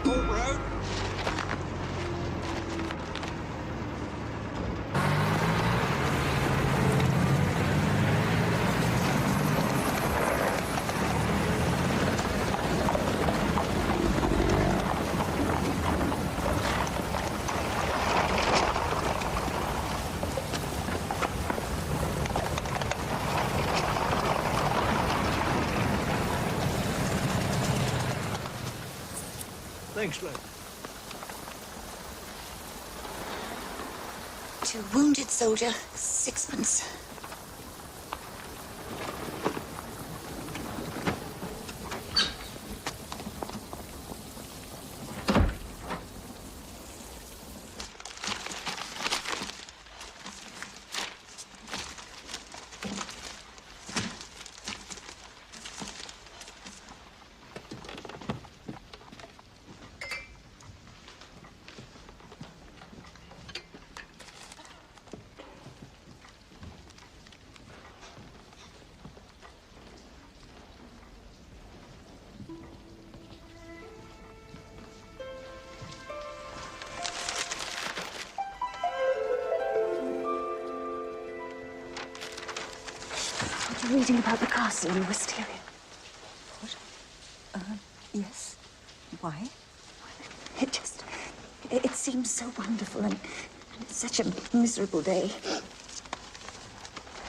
All road. Thanks, lad. To wounded soldier, sixpence. You're reading about the castle in Wisteria. What? Yes. Why? It seems so wonderful, and it's such a miserable day.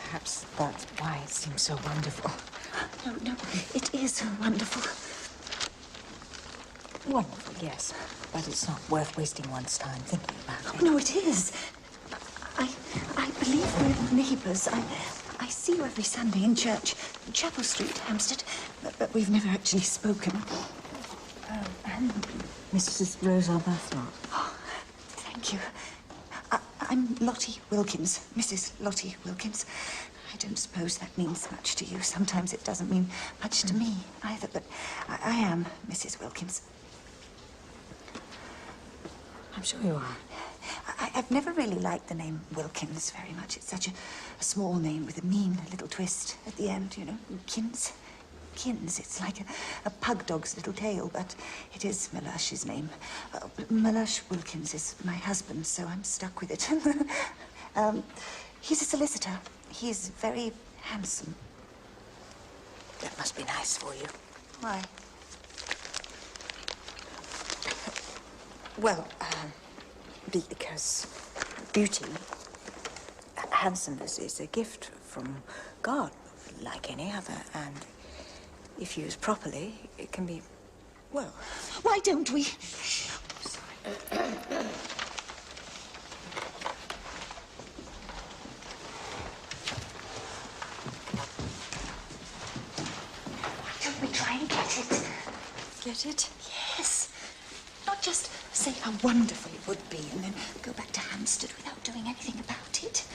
Perhaps that's why it seems so wonderful. No, it is wonderful. Wonderful, yes. But it's not worth wasting one's time thinking about it. No, it is. I believe we're neighbours. I see you every Sunday in church, Chapel Street, Hampstead, but we've never actually spoken. And Mrs. Rose Arbuthnot. Oh, thank you. I'm Lottie Wilkins, Mrs. Lottie Wilkins. I don't suppose that means much to you. Sometimes it doesn't mean much to me either, but I am Mrs. Wilkins. I'm sure you are. I've never really liked the name Wilkins very much. It's such a small name with a mean little twist at the end, you know. Kins. It's like a pug dog's little tail, but it is Mellersh's name. Mellersh Wilkins is my husband, so I'm stuck with it. He's a solicitor. He's very handsome. That must be nice for you. Why? Well, because beauty, handsomeness is a gift from God, like any other, and if used properly, it can be, well... Why don't we? Why don't we try and get it? Get it? Yes. Not just say how wonderful it would be and then go back to Hampstead without doing anything about it,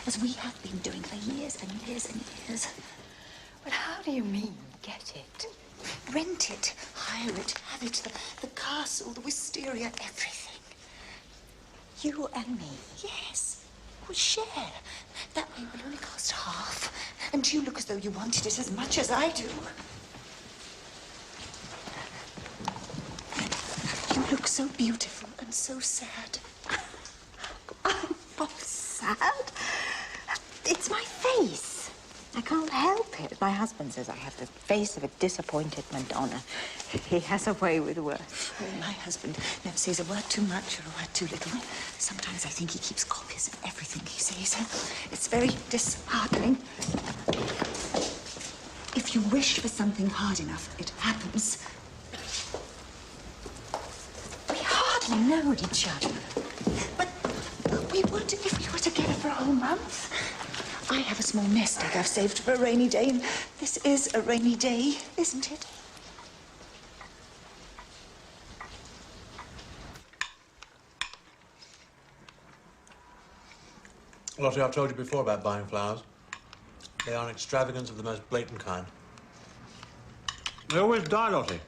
as we have been doing for years and years and years. But how do you mean, get it? Rent it, hire it, have it, the castle, the wisteria, everything. You and me? Yes, we share. That way it will only cost half, and you look as though you wanted it as much as I do. You look so beautiful and so sad. I'm not sad. It's my face. I can't help it. My husband says I have the face of a disappointed Madonna. He has a way with words. Oh, my husband never says a word too much or a word too little. Sometimes I think he keeps copies of everything he says. It's very disheartening. If you wish for something hard enough, it happens. We hardly know each other. But we would if we were together for a whole month. I have a small nest egg I've saved for a rainy day, and this is a rainy day, isn't it? Lottie, I've told you before about buying flowers. They are an extravagance of the most blatant kind. They always die, Lottie.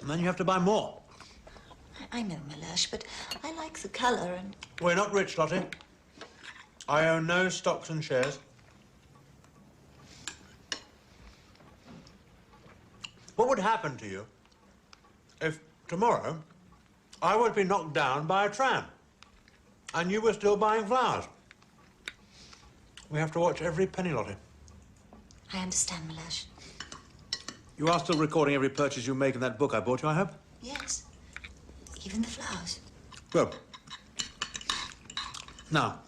And then you have to buy more. I know, Mellersh, but I like the colour and... We're not rich, Lottie. I own no stocks and shares. What would happen to you if tomorrow, I would be knocked down by a tram. And you were still buying flowers. We have to watch every penny, Lottie. I understand, Melage. You are still recording every purchase you make in that book I bought you, I hope? Yes. Even the flowers. Good. Now.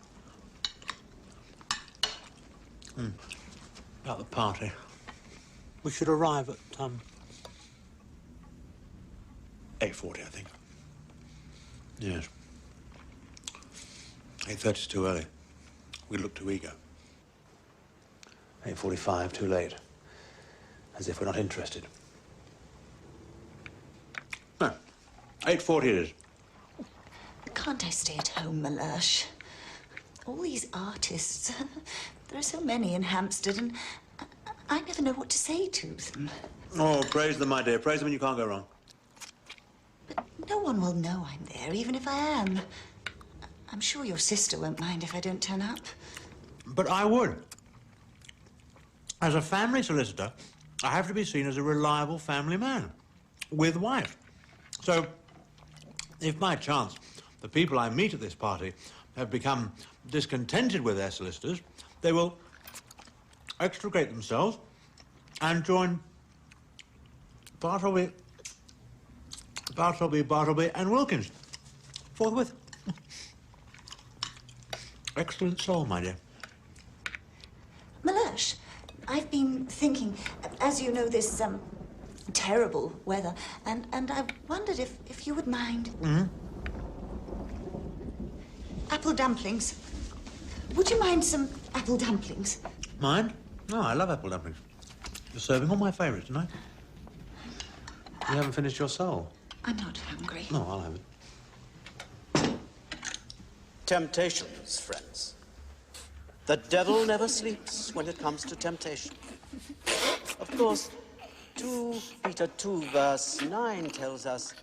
About the party. We should arrive at, 8:40, I think. Yes. 8:30 is too early. We look too eager. 8:45, too late. As if we're not interested. No. 8:40 it is. Can't I stay at home, Melage? All these artists. There are so many in Hampstead, and I never know what to say to them. Oh, praise them, my dear. Praise them and you can't go wrong. But no one will know I'm there, even if I am. I'm sure your sister won't mind if I don't turn up. But I would. As a family solicitor, I have to be seen as a reliable family man with wife. So, if by chance the people I meet at this party have become discontented with their solicitors, they will extricate themselves and join Bartleby, and Wilkins forthwith. Excellent soul, my dear. Melage, I've been thinking, as you know, this terrible weather, and I wondered if you would mind. Apple dumplings. Would you mind some apple dumplings? Mind? No, I love apple dumplings. You're serving all my favourites tonight. You haven't finished your soul. I'm not hungry. No, I'll have it. Temptations, friends. The devil never sleeps when it comes to temptation. Of course, 2 Peter 2, verse 9 tells us,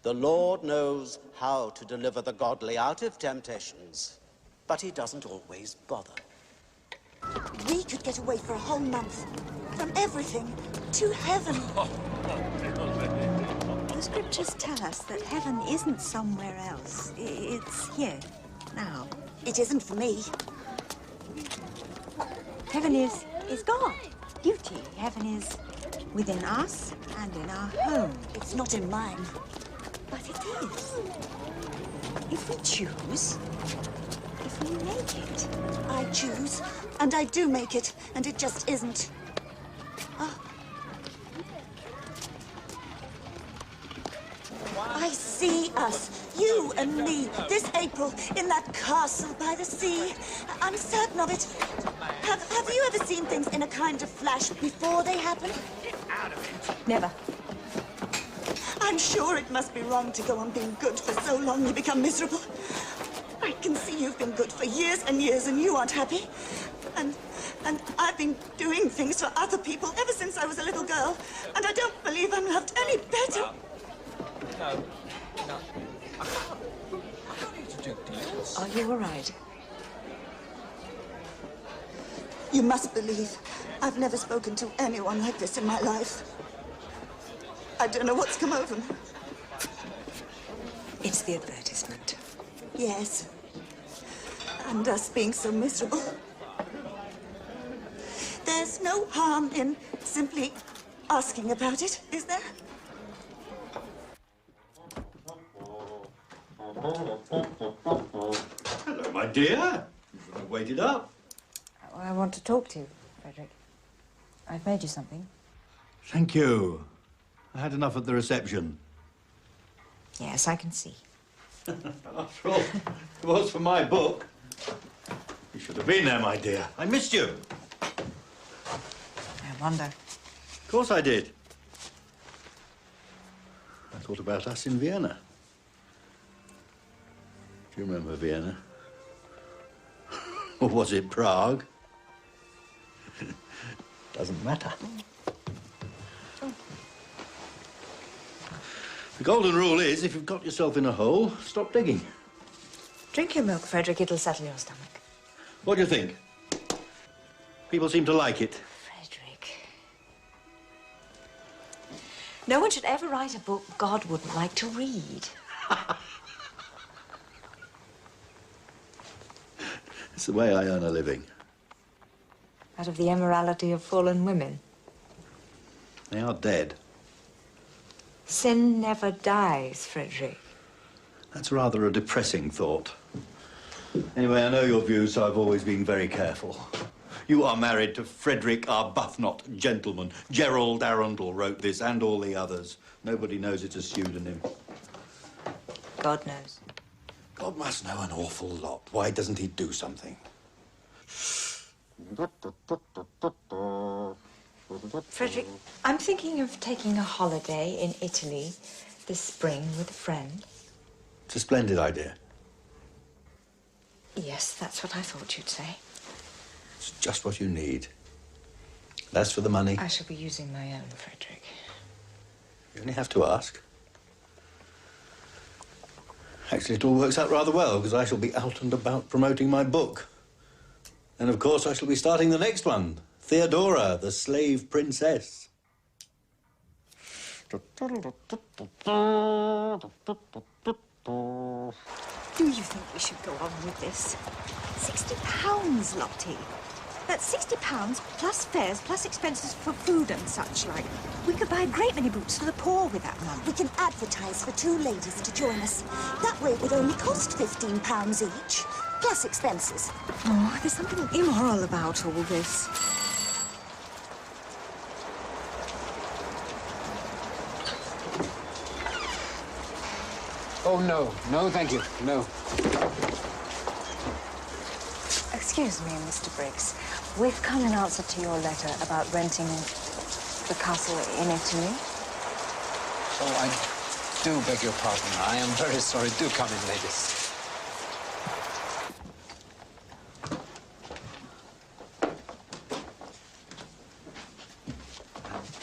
the Lord knows how to deliver the godly out of temptations, but he doesn't always bother. We could get away for a whole month from everything to heaven. The scriptures tell us that heaven isn't somewhere else. It's here, now. It isn't for me. Heaven is God, beauty. Heaven is within us and in our home. It's not in mine. But it is. If we choose, if we make it. I choose, and I do make it, and it just isn't. I see us, you and me, this April, in that castle by the sea. I'm certain of it. Have you ever seen things in a kind of flash before they happen? Never. I'm sure it must be wrong to go on being good for so long you become miserable. I can see you've been good for years and years and you aren't happy. And I've been doing things for other people ever since I was a little girl. And I don't believe I'm loved any better. No. I can't need to do deals. Are you all right? You must believe I've never spoken to anyone like this in my life. I don't know what's come over me. It's the advertisement. Yes. And us being so miserable. There's no harm in simply asking about it, is there? Hello, my dear. You've waited up. I want to talk to you, Frederick. I've made you something. Thank you. I had enough at the reception. Yes, I can see. After all, it was for my book. You should have been there, my dear. I missed you. I wonder. Of course I did. I thought about us in Vienna. Do you remember Vienna? Or was it Prague? Doesn't matter. The golden rule is, if you've got yourself in a hole, stop digging. Drink your milk, Frederick. It'll settle your stomach. What do you think? People seem to like it. Frederick. No one should ever write a book God wouldn't like to read. It's the way I earn a living. Out of the immorality of fallen women. They are dead. Sin never dies, Frederick. That's rather a depressing thought. Anyway, I know your views, so I've always been very careful. You are married to Frederick Arbuthnot, gentleman. Gerald Arundel wrote this, and all the others. Nobody knows it's a pseudonym. God knows. God must know an awful lot. Why doesn't he do something? Frederick, I'm thinking of taking a holiday in Italy this spring with a friend. It's a splendid idea. Yes, that's what I thought you'd say. It's just what you need. As for the money, I shall be using my own, Frederick. you only have to ask. Actually, it all works out rather well, because I shall be out and about promoting my book. And, of course, I shall be starting the next one, Theodora, the Slave Princess. Do you think we should go on with this? £60, Lottie. That's £60 plus fares, plus expenses for food and such like. We could buy a great many boots for the poor with that money. We can advertise for 2 ladies to join us. That way it would only cost £15 each, plus expenses. Oh, there's something immoral about all this. Oh, no. No, thank you. No. Excuse me, Mr. Briggs. We've come in answer to your letter about renting the castle in Italy. Oh, I do beg your pardon. I am very sorry. Do come in, ladies.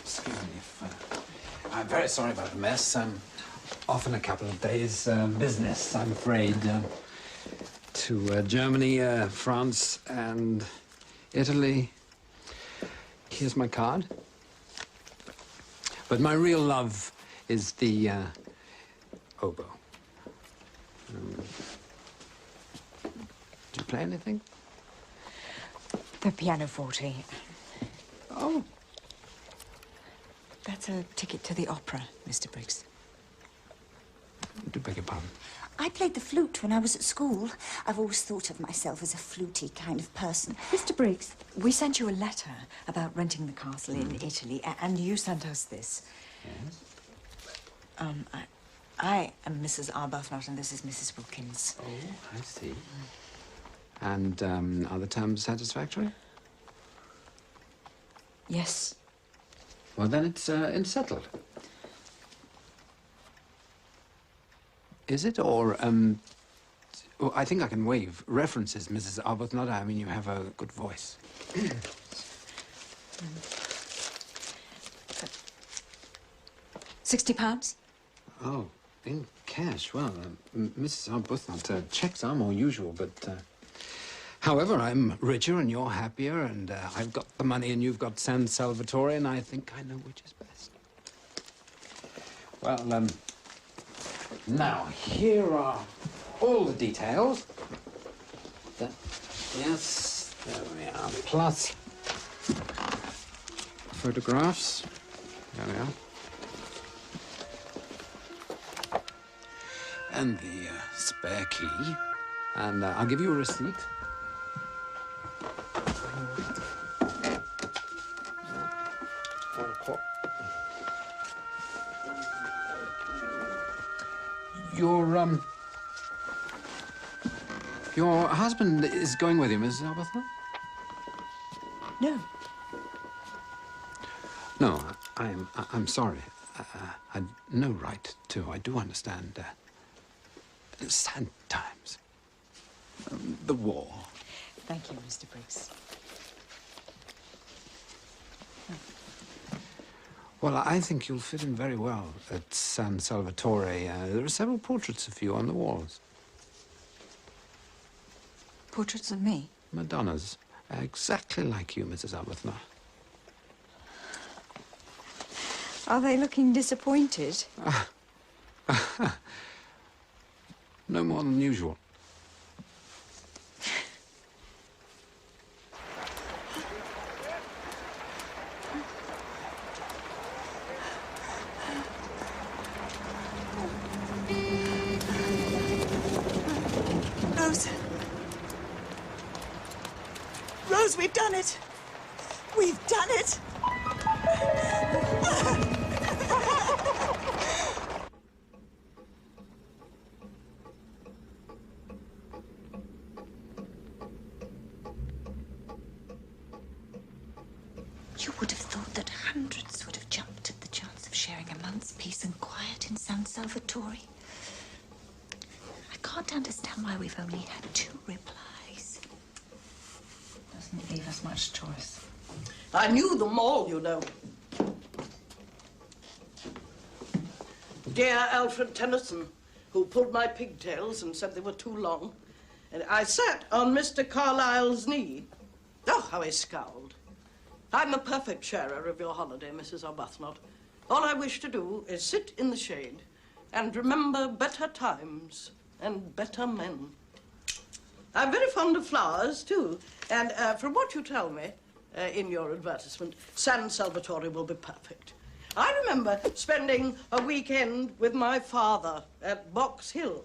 Excuse me if... I'm very sorry about the mess. I'm off in a couple of days' business, I'm afraid. To Germany, France, and Italy. Here's my card. But my real love is the oboe. Do you play anything? The pianoforte. Oh. That's a ticket to the opera, Mr. Briggs. I do beg your pardon. I played the flute when I was at school. I've always thought of myself as a fluty kind of person. Mr. Briggs, we sent you a letter about renting the castle in Italy, and you sent us this. Yes? I am Mrs. Arbuthnot, and this is Mrs. Wilkins. Oh, I see. And are the terms satisfactory? Yes. Well, then it's settled. Is it, or, oh, I think I can waive references, Mrs. Arbuthnot. I mean, you have a good voice. £60? Oh, in cash. Well, Mrs. Arbuthnot, checks are more usual, but, however, I'm richer and you're happier, and I've got the money and you've got San Salvatore, and I think I know which is best. Well, now, here are all the details. Yes, there we are. Plus photographs. There we are. And the spare key. And I'll give you a receipt. Your husband is going with you, Mrs. Arbuthnot? No. No, I'm sorry. I'd no right to. I do understand. Sad times. The war. Thank you, Mr. Briggs. Well, I think you'll fit in very well at San Salvatore. There are several portraits of you on the walls. Portraits of me? Madonnas. Exactly like you, Mrs. Arbuthnot. Are they looking disappointed? No more than usual. Rose. Rose, we've done it. We've done it. You would have thought that hundreds would have jumped at the chance of sharing a month's peace and quiet in San Salvatore. I can't understand why we've only had 2 replies. Doesn't leave us much choice. I knew them all, you know. Dear Alfred Tennyson, who pulled my pigtails and said they were too long. And I sat on Mr. Carlyle's knee. Oh, how he scowled. I'm a perfect sharer of your holiday, Mrs. Arbuthnot. All I wish to do is sit in the shade and remember better times and better men. I'm very fond of flowers, too. And from what you tell me in your advertisement, San Salvatore will be perfect. I remember spending a weekend with my father at Box Hill.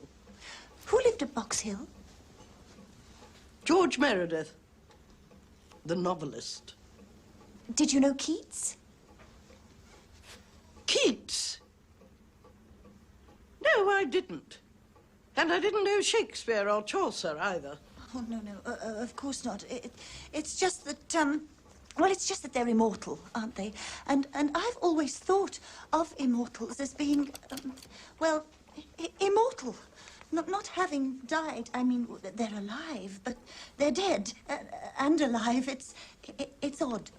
Who lived at Box Hill? George Meredith, the novelist. Did you know Keats? Keats? No, I didn't. And I didn't know Shakespeare or Chaucer either. Oh, no, of course not. It's just that, well, it's just that they're immortal, aren't they? And I've always thought of immortals as being, well, immortal. Not having died. I mean, they're alive, but they're dead and alive. It's odd.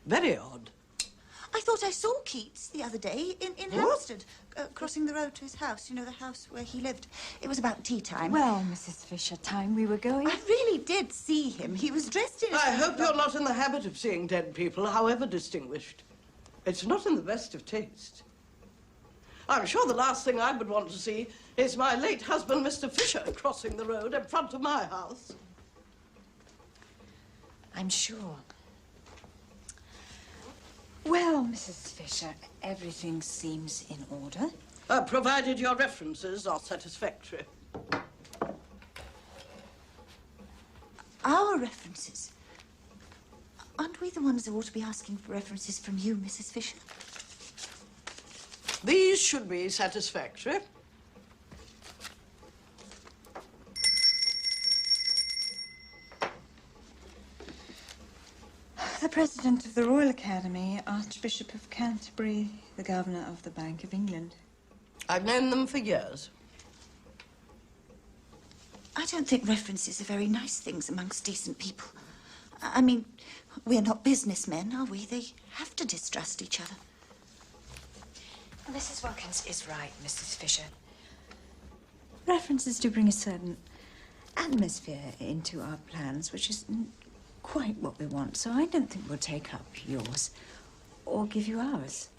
Very odd. I thought I saw Keats the other day in Hampstead, crossing the road to his house, you know, the house where he lived. It was about tea time. Well, Mrs. Fisher, time we were going. I really did see him. He was dressed in... I hope you're not in the habit of seeing dead people, however distinguished. It's not in the best of taste. I'm sure the last thing I would want to see is my late husband, Mr. Fisher, crossing the road in front of my house. I'm sure. Well, Mrs. Fisher, everything seems in order. Provided your references are satisfactory. Our references? Aren't we the ones who ought to be asking for references from you, Mrs. Fisher? These should be satisfactory. The President of the Royal Academy, Archbishop of Canterbury, the Governor of the Bank of England. I've known them for years. I don't think references are very nice things amongst decent people. I mean, we're not businessmen, are we? They have to distrust each other. Mrs. Wilkins is right, Mrs. Fisher. References do bring a certain atmosphere into our plans, which isn't quite what we want, so I don't think we'll take up yours or give you ours.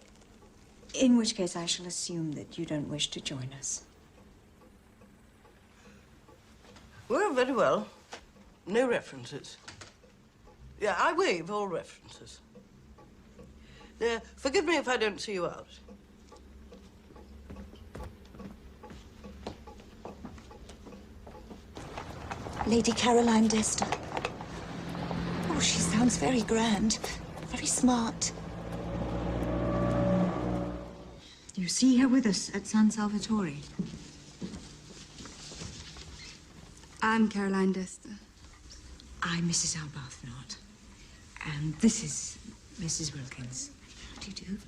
In which case, I shall assume that you don't wish to join us. Well, very well. No references. Yeah, I waive all references. Forgive me if I don't see you out. Lady Caroline Dester. Oh, she sounds very grand, very smart. You see her with us at San Salvatore. I'm Caroline Dester. I'm Mrs. Arbuthnot. And this is Mrs. Wilkins. How do you do?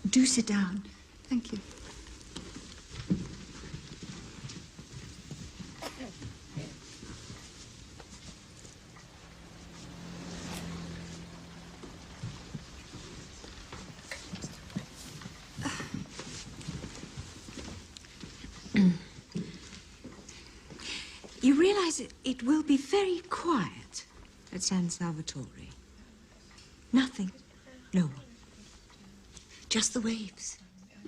Do sit down. Thank you. You realize it will be very quiet at San Salvatore. Nothing. No one. Just the waves.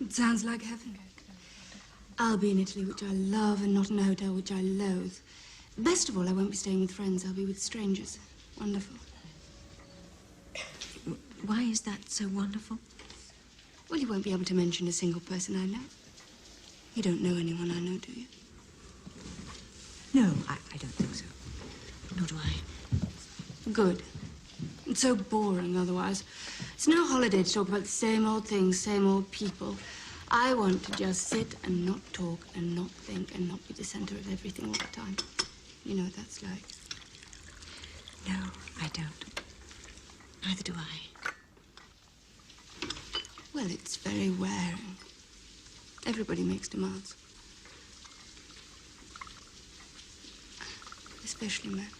It sounds like heaven. I'll be in Italy, which I love, and not in a hotel, which I loathe. Best of all, I won't be staying with friends. I'll be with strangers. Wonderful. Why is that so wonderful? Well, you won't be able to mention a single person I know. You don't know anyone I know, do you? No, I don't think so. Nor do I. Good. It's so boring otherwise. It's no holiday to talk about the same old things, same old people. I want to just sit and not talk and not think and not be the center of everything all the time. You know what that's like. No, I don't. Neither do I. Well, it's very wearing. Everybody makes demands. Especially men.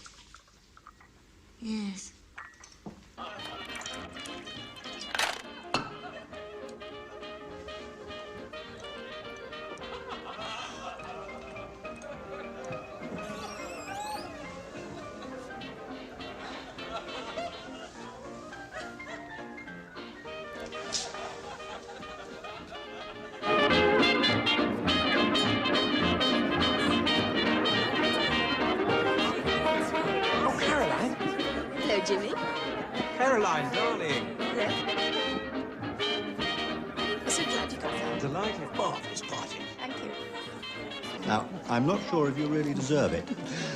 Yes. Jimmy. Caroline, darling. Yes? I'm so glad you got that. Delighted. Marvellous party. Thank you. Now, I'm not sure if you really deserve it.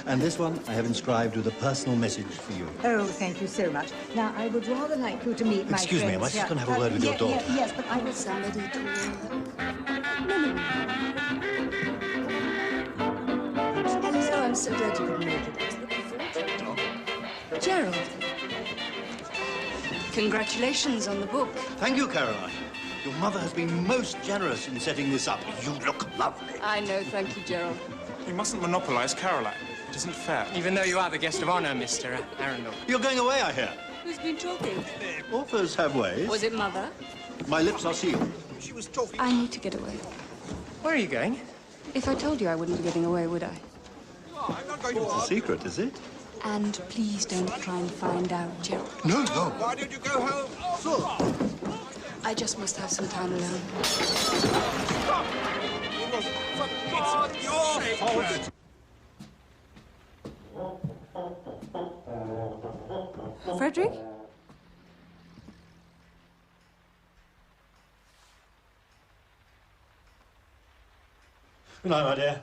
And this one I have inscribed with a personal message for you. Oh, thank you so much. Now, I would rather like you to meet my Excuse me, am I friends. just going to have a word with your daughter? Yes, but I will... Somebody to... Hello, I'm so glad you could make it. I was looking forward to it. Gerald. Congratulations on the book. Thank you, Caroline. Your mother has been most generous in setting this up. You look lovely. I know, thank you, Gerald. You mustn't monopolise Caroline. It isn't fair. Even though you are the guest of honour, Mr. Arundel. You're going away, I hear. Who's been talking? Authors have ways. Was it Mother? My lips are sealed. She was talking... I need to get away. Where are you going? If I told you, I wouldn't be getting away, would I? I'm not going It's a secret, is it? And please don't try and find out, Gerald. No, no. Why don't you go home? I just must have some time alone. Stop! It's your fault. Frederick? Good night, my dear.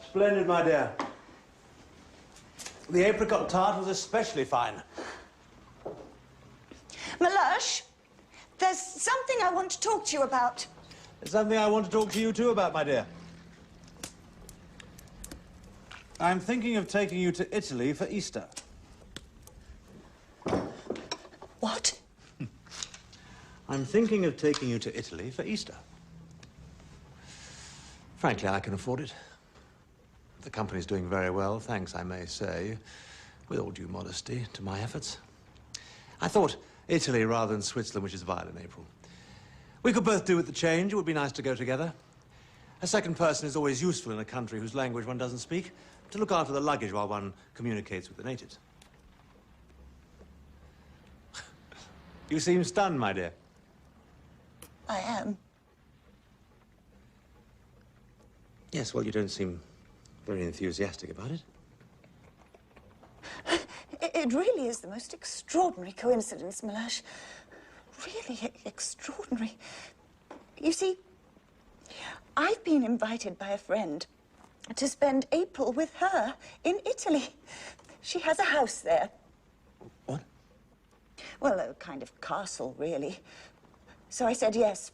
Splendid, my dear. The apricot tart was especially fine. Meloche, there's something I want to talk to you about. There's something I want to talk to you too about, my dear. I'm thinking of taking you to Italy for Easter. What? I'm thinking of taking you to Italy for Easter. Frankly, I can afford it. The company's doing very well, thanks, I may say, with all due modesty, to my efforts. I thought Italy rather than Switzerland, which is vile in April. We could both do with the change. It would be nice to go together. A second person is always useful in a country whose language one doesn't speak, to look after the luggage while one communicates with the natives. You seem stunned, my dear. I am. Yes, well, you don't seem very enthusiastic about it. It really is the most extraordinary coincidence, Meloche. Really extraordinary. You see, I've been invited by a friend to spend April with her in Italy. She has a house there. What? Well, a kind of castle, really. So I said yes.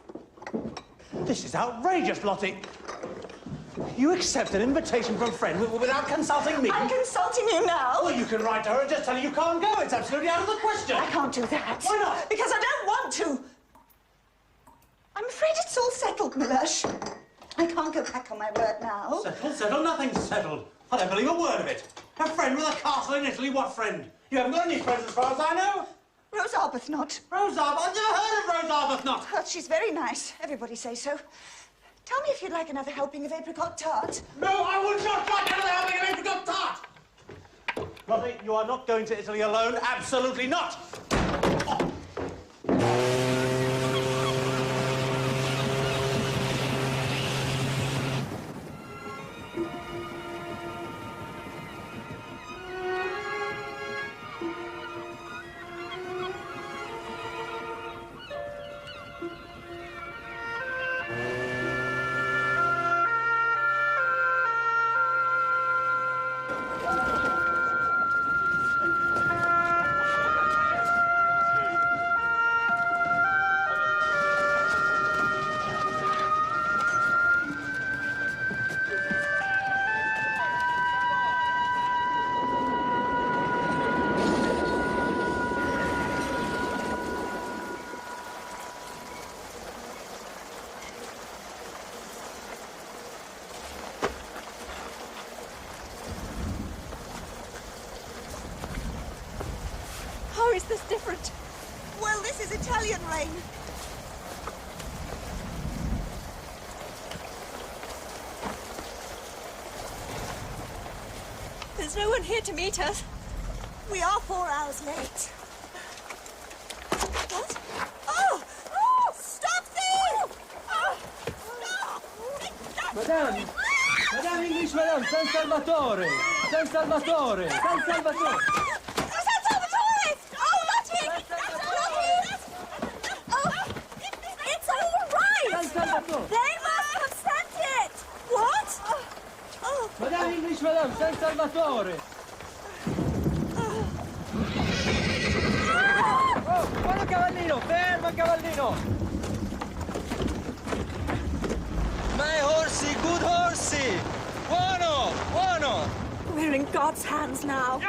This is outrageous, Lottie. You accept an invitation from a friend without consulting me? I'm consulting you now. Well, you can write to her and just tell her you can't go. It's absolutely out of the question. I can't do that. Why not? Because I don't want to. I'm afraid it's all settled, Meloche. I can't go back on my word now. Settled? Nothing's settled. I don't believe a word of it. A friend with a castle in Italy? What friend? You haven't got any friends as far as I know. Rose Arbuthnot. Rose Arbuthnot? I've never heard of Rose Arbuthnot. Well, she's very nice. Everybody says so. Tell me if you'd like another helping of apricot tart. No, I would not like another helping of apricot tart. Lottie, you are not going to Italy alone. Absolutely not. How is this different? Well, this is Italian rain. There's no one here to meet us. We are 4 hours late. What? Oh! Oh! Stop this! Oh! Stop! Madame! Madame English, Madame! San Salvatore! San Salvatore! San Salvatore! They must have sent it! What? Madame English, Madame, San Salvatore! Oh, buono cavallino! Fermo, cavallino! My horsey, good horsey! Buono, buono! We're in God's hands now.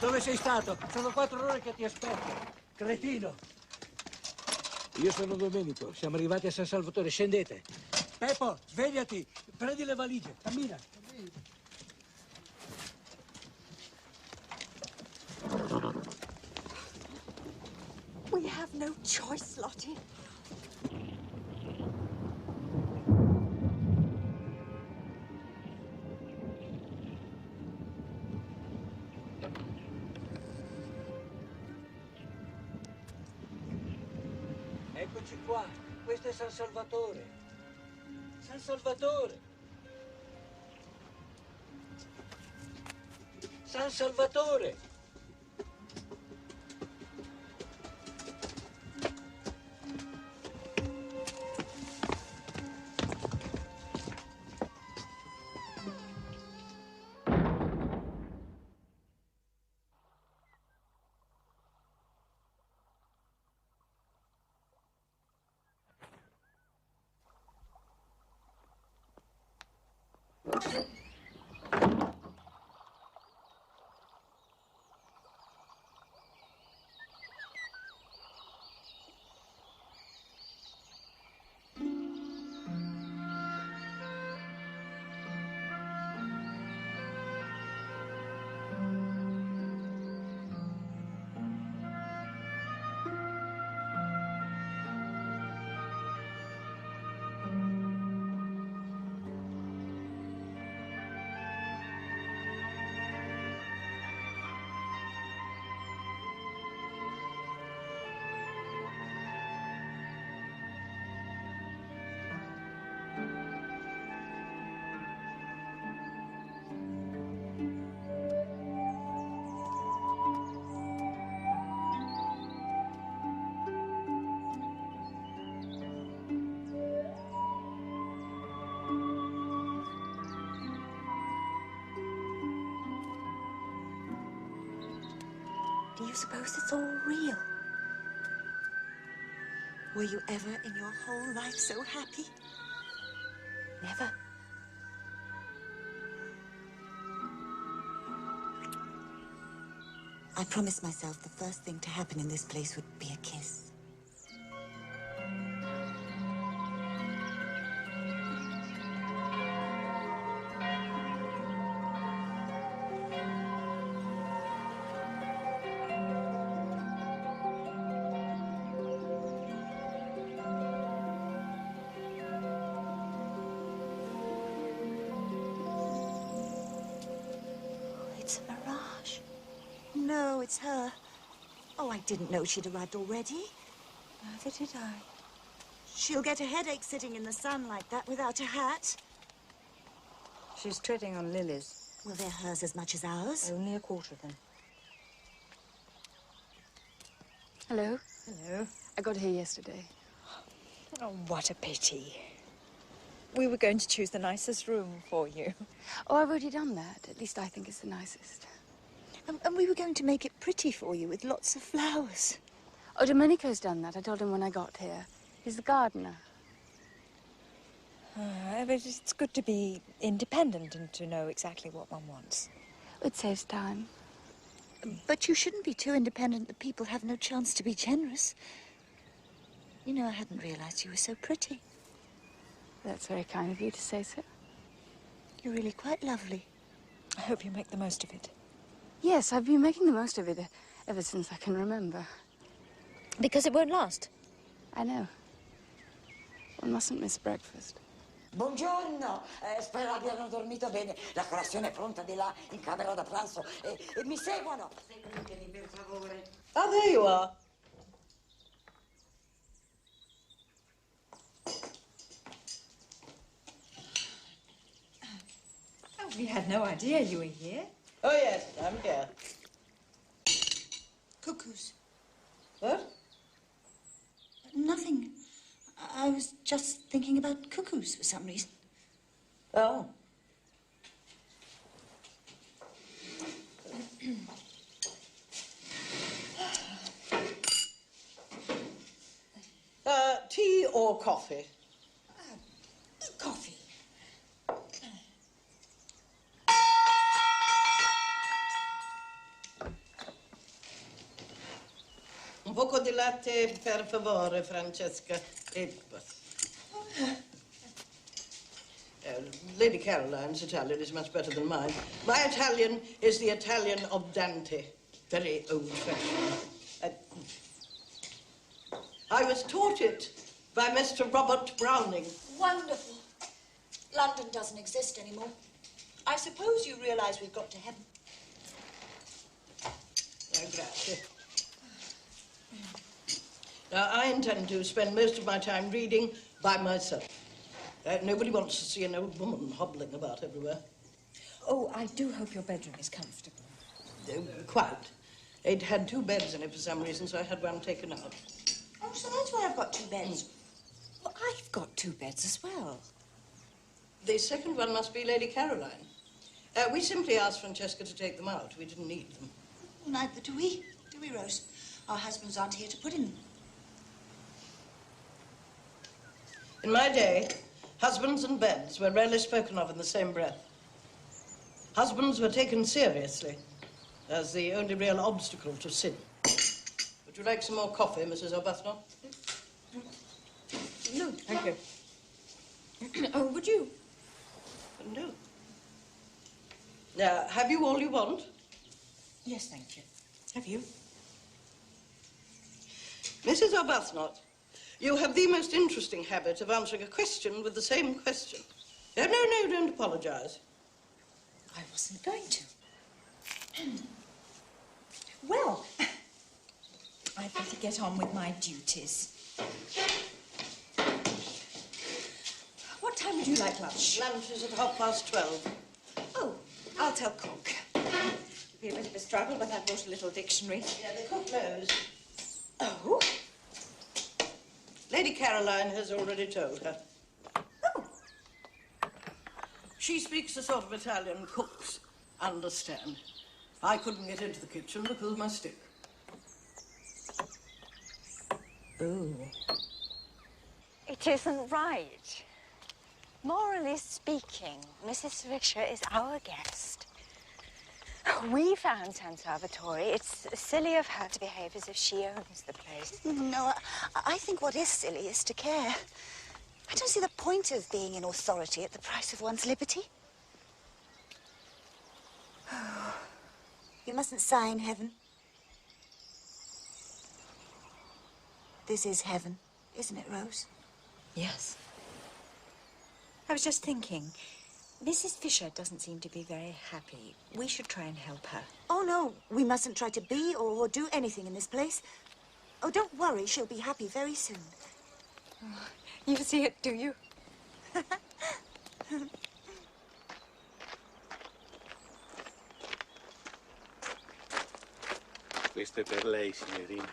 Dove sei stato? Sono 4 ore che ti aspetto. Cretino. Io sono Domenico. Siamo arrivati a San Salvatore. Scendete. Peppo, svegliati. Prendi le valigie. Cammina. We have no choice, Lottie. Eccoci qua. Questo è San Salvatore. San Salvatore. San Salvatore. you suppose it's all real? Were you ever in your whole life so happy? Never. I promised myself the first thing to happen in this place would be a kiss. It's a mirage. No, it's her. Oh, I didn't know she'd arrived already. Neither did I. She'll get a headache sitting in the sun like that without a hat. She's treading on lilies. Well, they're hers as much as ours. Only a quarter of them. Hello. Hello. I got here yesterday. Oh, what a pity. We were going to choose the nicest room for you. Oh, I've already done that. At least I think it's the nicest. And we were going to make it pretty for you with lots of flowers. Oh, Domenico's done that. I told him when I got here. He's the gardener. But it's good to be independent and to know exactly what one wants. It saves time. But you shouldn't be too independent that people have no chance to be generous. You know, I hadn't realized you were so pretty. That's very kind of you to say so. You're really quite lovely. I hope you make the most of it. Yes, I've been making the most of it ever since I can remember. Because it won't last. I know. One mustn't miss breakfast. Buongiorno, spero abbiano dormito bene. La colazione è pronta di là in camera da pranzo e mi seguono. Seguitemi, per favore. Oh, there you are. Oh, we had no idea you were here. Oh, yes, I'm here. Cuckoos. What? Nothing. I was just thinking about cuckoos for some reason. Oh. Tea or coffee? Coffee. Un poco di latte, per favore, Francesca. Lady Caroline's Italian is much better than mine. My Italian is the Italian of Dante. Very old-fashioned. I was taught it by Mr. Robert Browning. Wonderful. London doesn't exist anymore. I suppose you realize we've got to heaven. Grazie. Now, I intend to spend most of my time reading by myself. Nobody wants to see an old woman hobbling about everywhere. Oh, I do hope your bedroom is comfortable. Quite. It had 2 beds in it for some reason, so I had one taken out. Oh, so that's why I've got 2 beds. Well, I've got 2 beds as well. The second one must be Lady Caroline. We simply asked Francesca to take them out. We didn't need them. Neither do we, Rose? Our husbands aren't here to put in them. In my day, husbands and beds were rarely spoken of in the same breath. Husbands were taken seriously as the only real obstacle to sin. Would you like some more coffee, Mrs. Arbuthnot? No, thank you. Oh, would you? No. Now, have you all you want? Yes, thank you. Have you? Mrs. Arbuthnot, you have the most interesting habit of answering a question with the same question. Oh, no, don't apologize. I wasn't going to. Well, I'd better get on with my duties. What time would you like lunch? Lunch is at 12:30. Oh, I'll tell cook. It'll be a bit of a struggle, but I brought a little dictionary. Yeah, the cook knows. Oh? Lady Caroline has already told her. Oh. She speaks the sort of Italian cooks understand. I couldn't get into the kitchen because of my stick. Ooh. It isn't right. Morally speaking, Mrs. Fisher is our guest. We found San Salvatore. It's silly of her to behave as if she owns the place. No, I think what is silly is to care. I don't see the point of being in authority at the price of one's liberty. You mustn't sigh in heaven. This is heaven, isn't it, Rose? Yes. I was just thinking, Mrs. Fisher doesn't seem to be very happy. We should try and help her. Oh, no, we mustn't try to be or do anything in this place. Oh, don't worry, she'll be happy very soon. Oh, you see it, do you? Questo è per lei, signorina.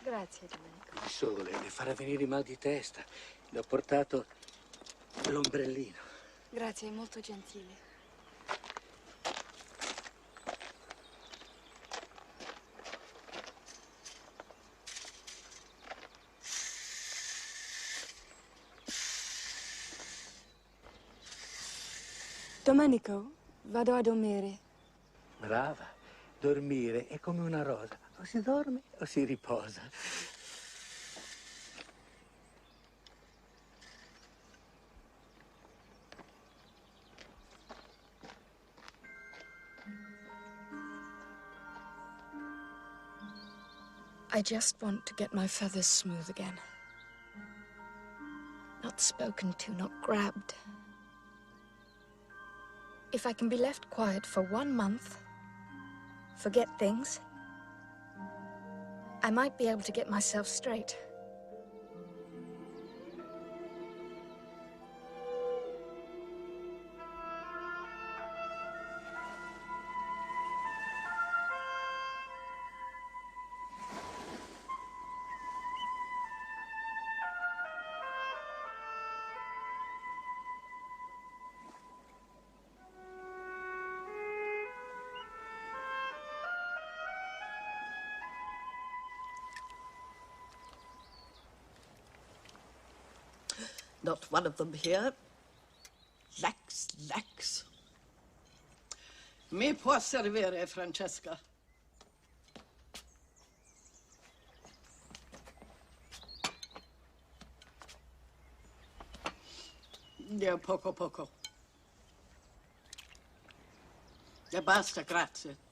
Grazie, Domenico. Il sole le farà venire mal di testa. Le ho portato l'ombrellino. Grazie, è molto gentile. Domenico, vado a dormire. Brava. Dormire è come una rosa. O si dorme o si riposa. I just want to get my feathers smooth again. Not spoken to, not grabbed. If I can be left quiet for 1 month, forget things, I might be able to get myself straight. Not one of them here. Lax, lax. Mi può servire, Francesca? Poco, poco. E basta, grazie.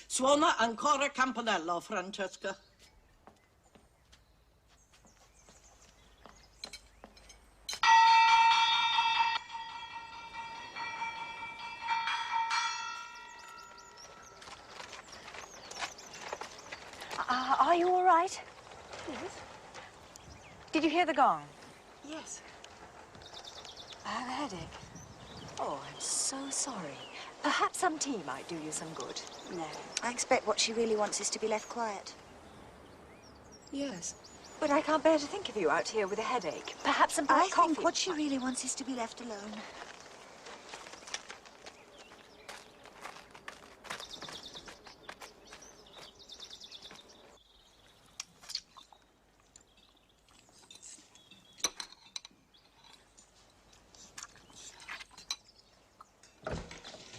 Suona ancora campanello, Francesca. Are you all right? Yes. Did you hear the gong? Yes. I have a headache. Oh, I'm so sorry. Perhaps some tea might do you some good. No, I expect what she really wants is to be left quiet. Yes. But I can't bear to think of you out here with a headache. Perhaps some black coffee. I think what she really wants is to be left alone.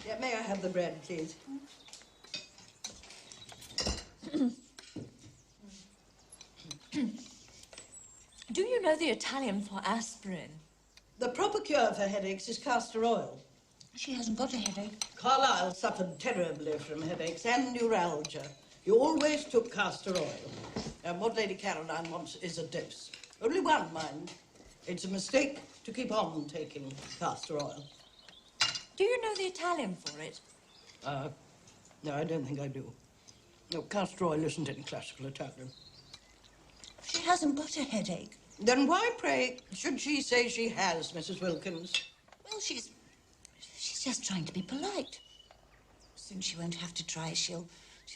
Yeah, may I have the bread, please? Do you know the Italian for aspirin? The proper cure for headaches is castor oil. She hasn't got a headache. Carlyle suffered terribly from headaches and neuralgia. He always took castor oil. And what Lady Caroline wants is a dose. Only one, mind. It's a mistake to keep on taking castor oil. Do you know the Italian for it? No, I don't think I do. No, castor oil isn't in classical Italian. She hasn't got a headache. Then why, pray, should she say she has, Mrs. Wilkins? Well, she's just trying to be polite. Soon she won't have to try. She'll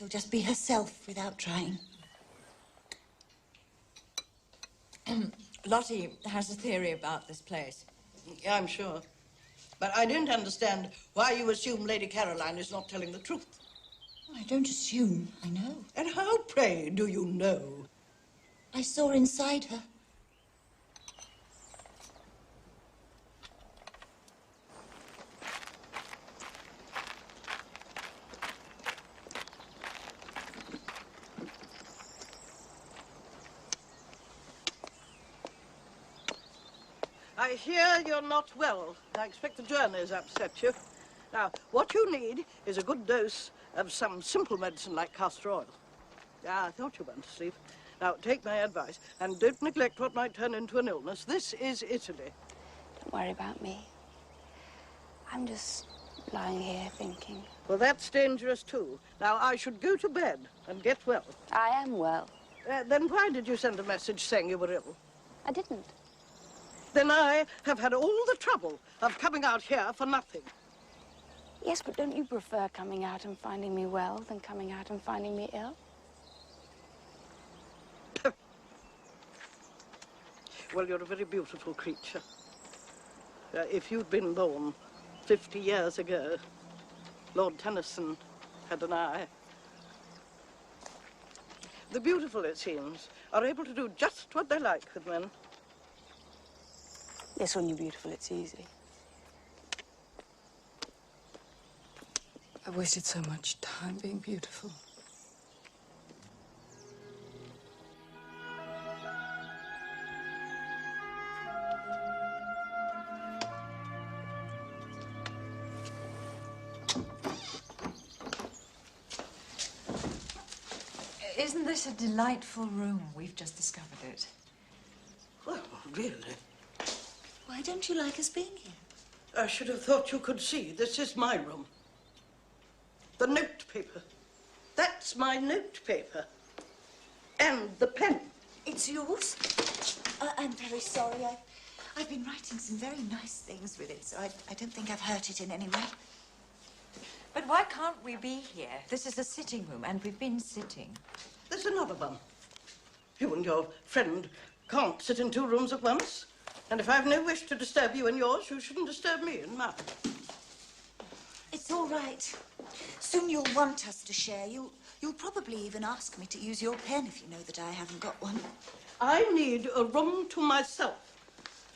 just be herself without trying. Lottie has a theory about this place. Yeah, I'm sure. But I don't understand why you assume Lady Caroline is not telling the truth. I don't assume. I know. And how, pray, do you know? I saw inside her. I hear you're not well. I expect the journey's upset you. Now, what you need is a good dose of some simple medicine like castor oil. I thought you went to sleep. Now, take my advice and don't neglect what might turn into an illness. This is Italy. Don't worry about me. I'm just lying here thinking. Well, that's dangerous too. Now, I should go to bed and get well. I am well. Then why did you send a message saying you were ill? I didn't. Then I have had all the trouble of coming out here for nothing. Yes, but don't you prefer coming out and finding me well than coming out and finding me ill? Well, you're a very beautiful creature. If you'd been born 50 years ago, Lord Tennyson had an eye. The beautiful, it seems, are able to do just what they like with men. Yes, when you're beautiful, it's easy. I wasted so much time being beautiful. Isn't this a delightful room? We've just discovered it. Well, really? Why don't you like us being here? I should have thought you could see. This is my room. The note paper. That's my note paper. And the pen. It's yours? I'm very sorry. I've been writing some very nice things with it, so I don't think I've hurt it in any way. But why can't we be here? This is a sitting room, and we've been sitting. There's another one. You and your friend can't sit in 2 rooms at once. And if I've no wish to disturb you in yours, you shouldn't disturb me in mine. It's all right. Soon you'll want us to share. You'll probably even ask me to use your pen if you know that I haven't got one. I need a room to myself.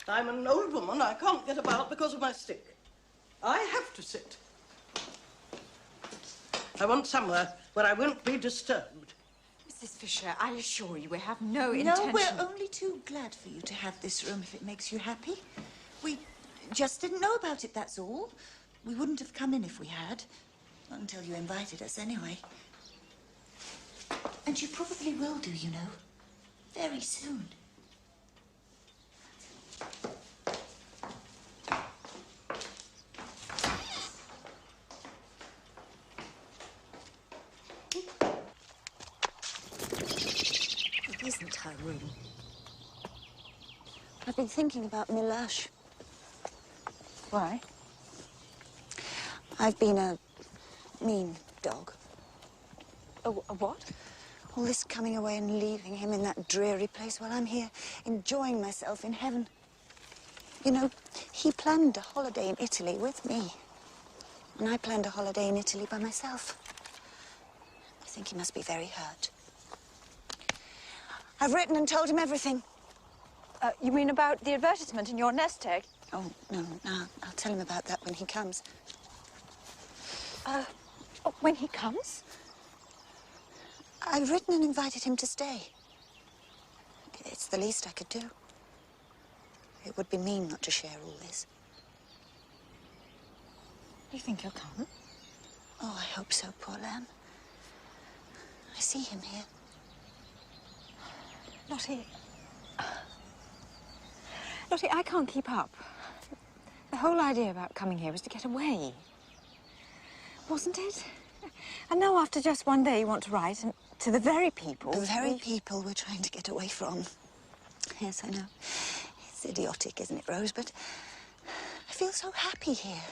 I'm an old woman. I can't get about because of my stick. I have to sit. I want somewhere where I won't be disturbed. Mrs. Fisher, I assure you we have no intention... No, we're only too glad for you to have this room if it makes you happy. We just didn't know about it, that's all. We wouldn't have come in if we had. Not until you invited us, anyway. And you probably will do, you know. Very soon. It isn't her room. I've been thinking about Milash. Why? I've been a mean dog. A what? All this coming away and leaving him in that dreary place while I'm here enjoying myself in heaven. You know, he planned a holiday in Italy with me. And I planned a holiday in Italy by myself. I think he must be very hurt. I've written and told him everything. You mean about the advertisement in your nest egg? Oh, no, I'll tell him about that when he comes. When he comes? I've written and invited him to stay. It's the least I could do. It would be mean not to share all this. You think he'll come? Oh, I hope so, poor lamb. I see him here. Lottie, I can't keep up. The whole idea about coming here was to get away. Wasn't it? And now after just one day you want to write and to the very people... The very people we're trying to get away from. Yes, I know. It's idiotic, isn't it, Rose? But I feel so happy here.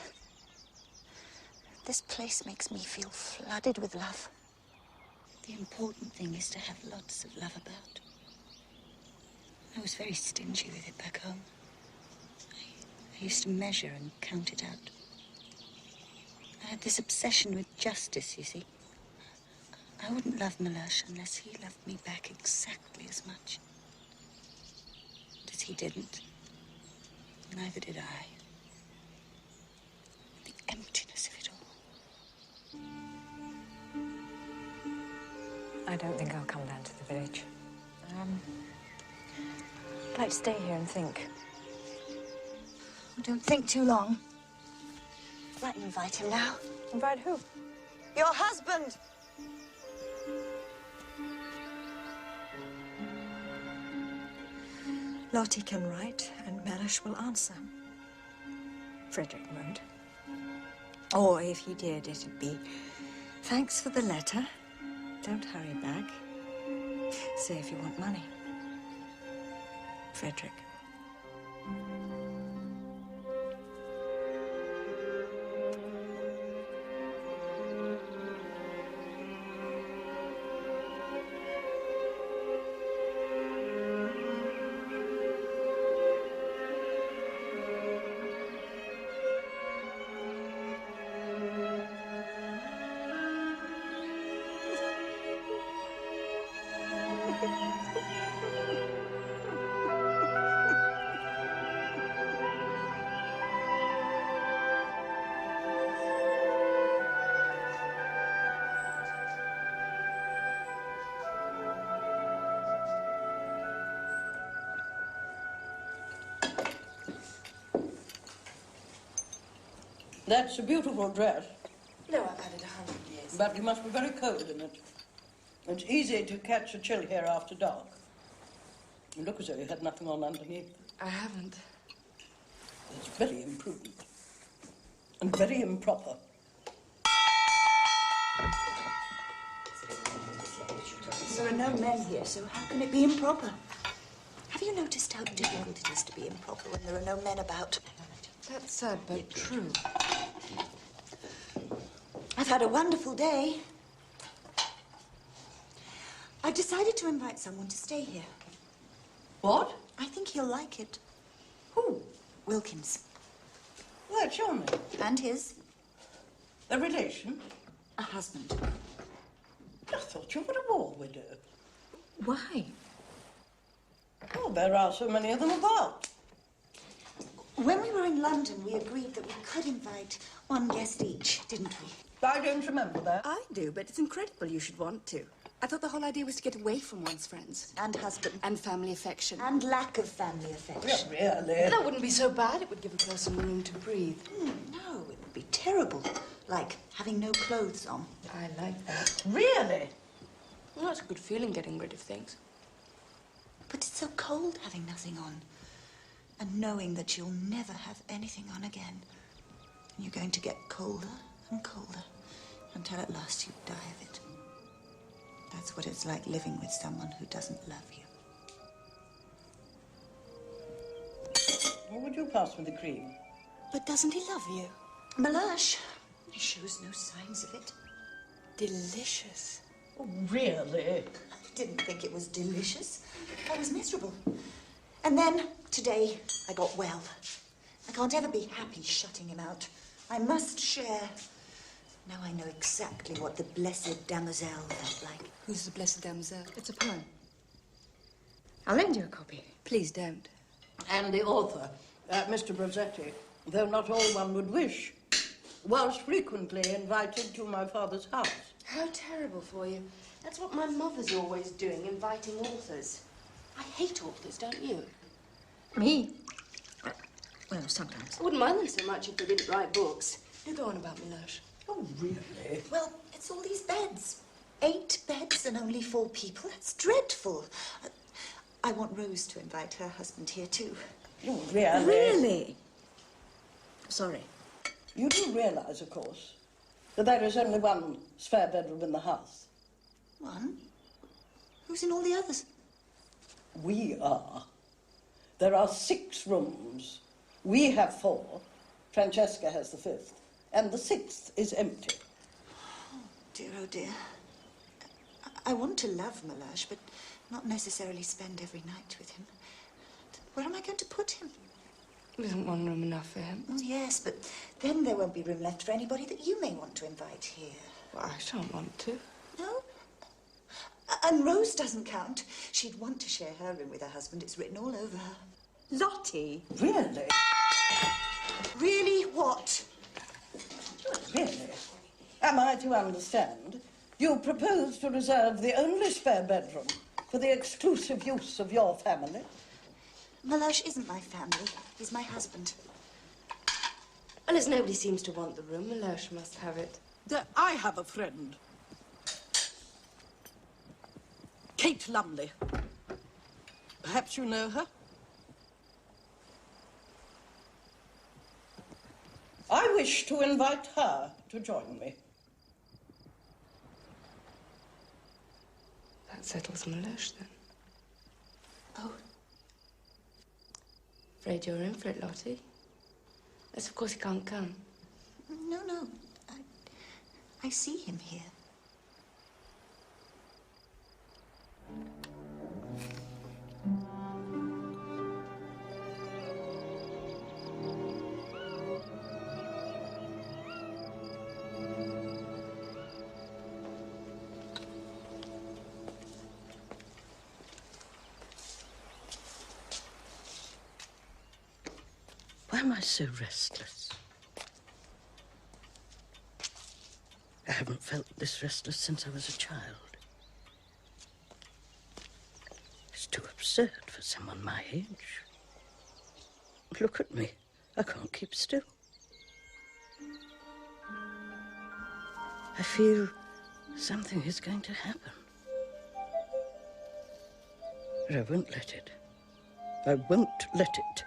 This place makes me feel flooded with love. The important thing is to have lots of love about. I was very stingy with it back home. I used to measure and count it out. I had this obsession with justice, you see. I wouldn't love Mellersh unless he loved me back exactly as much. But as he didn't, neither did I. The emptiness of it all. I don't think I'll come down to the village. I'd like to stay here and think. Well, don't think too long. Right, invite him now. Invite who? Your husband! Lottie can write, and Mellersh will answer. Frederick won't. Or if he did, it'd be, thanks for the letter. Don't hurry back. Say if you want money. Frederick. That's a beautiful dress. No, I've had it 100 years. But you must be very cold in it. It's easy to catch a chill here after dark. You look as though you had nothing on underneath. I haven't. It's very imprudent. And very improper. There are no men here, so how can it be improper? Have you noticed how difficult it is to be improper when there are no men about? That's sad, but true. I've had a wonderful day. I've decided to invite someone to stay here. What? I think he'll like it. Who? Wilkins. That's your name. And his. A relation? A husband. I thought you were a war widow. Why? Oh, there are so many of them about. When we were in London, we agreed that we could invite one guest each, didn't we? I don't remember that. I do, but it's incredible you should want to. I thought the whole idea was to get away from one's friends. And husband. And family affection. And lack of family affection. Yeah, really? That wouldn't be so bad. It would give a person room to breathe. No, it would be terrible. Like having no clothes on. I like that. Really? Well, that's a good feeling, getting rid of things. But it's so cold having nothing on. And knowing that you'll never have anything on again. And you're going to get colder and colder until at last you die of it. That's what it's like living with someone who doesn't love you. Well, would you pass me the cream? But doesn't he love you? Mellersh, he shows no signs of it. Delicious. Oh, really? I didn't think it was delicious. I was miserable. And then, today, I got well. I can't ever be happy shutting him out. I must share. Now I know exactly what the Blessed Damozel felt like. Who's the Blessed Damozel? It's a poem. I'll lend you a copy. Please don't. And the author, Mr. Brazetti, though not all one would wish, was frequently invited to my father's house. How terrible for you. That's what my mother's always doing, inviting authors. I hate authors, don't you? Me? Well, sometimes. I wouldn't mind them so much if they didn't write books. You go on about Mellersh. Oh, really? Well, it's all these beds. 8 beds and only 4 people. That's dreadful. I want Rose to invite her husband here, too. Oh, really? Really? Sorry. You do realise, of course, that there is only one spare bedroom in the house. One? Who's in all the others? We are. There are 6 rooms. We have 4. Francesca has the 5th. And the 6th is empty. Oh, dear. I want to love Melage, but not necessarily spend every night with him. Where am I going to put him? Isn't one room enough for him? Oh, yes, but then there won't be room left for anybody that you may want to invite here. Well, I shan't want to. No? And Rose doesn't count. She'd want to share her room with her husband. It's written all over her. Lottie? Really? Really what? Really? Am I to understand you propose to reserve the only spare bedroom for the exclusive use of your family? Melage isn't my family. He's my husband. And as nobody seems to want the room, Melage must have it. I have a friend. Kate Lumley. Perhaps you know her? I wish to invite her to join me. That settles Melage, then. Oh. Afraid you're in for it, Lottie. Yes, of course he can't come. No. I see him here. Why am I so restless? I haven't felt this restless since I was a child. It's too absurd for someone my age. Look at me. I can't keep still. I feel something is going to happen. But I won't let it. I won't let it.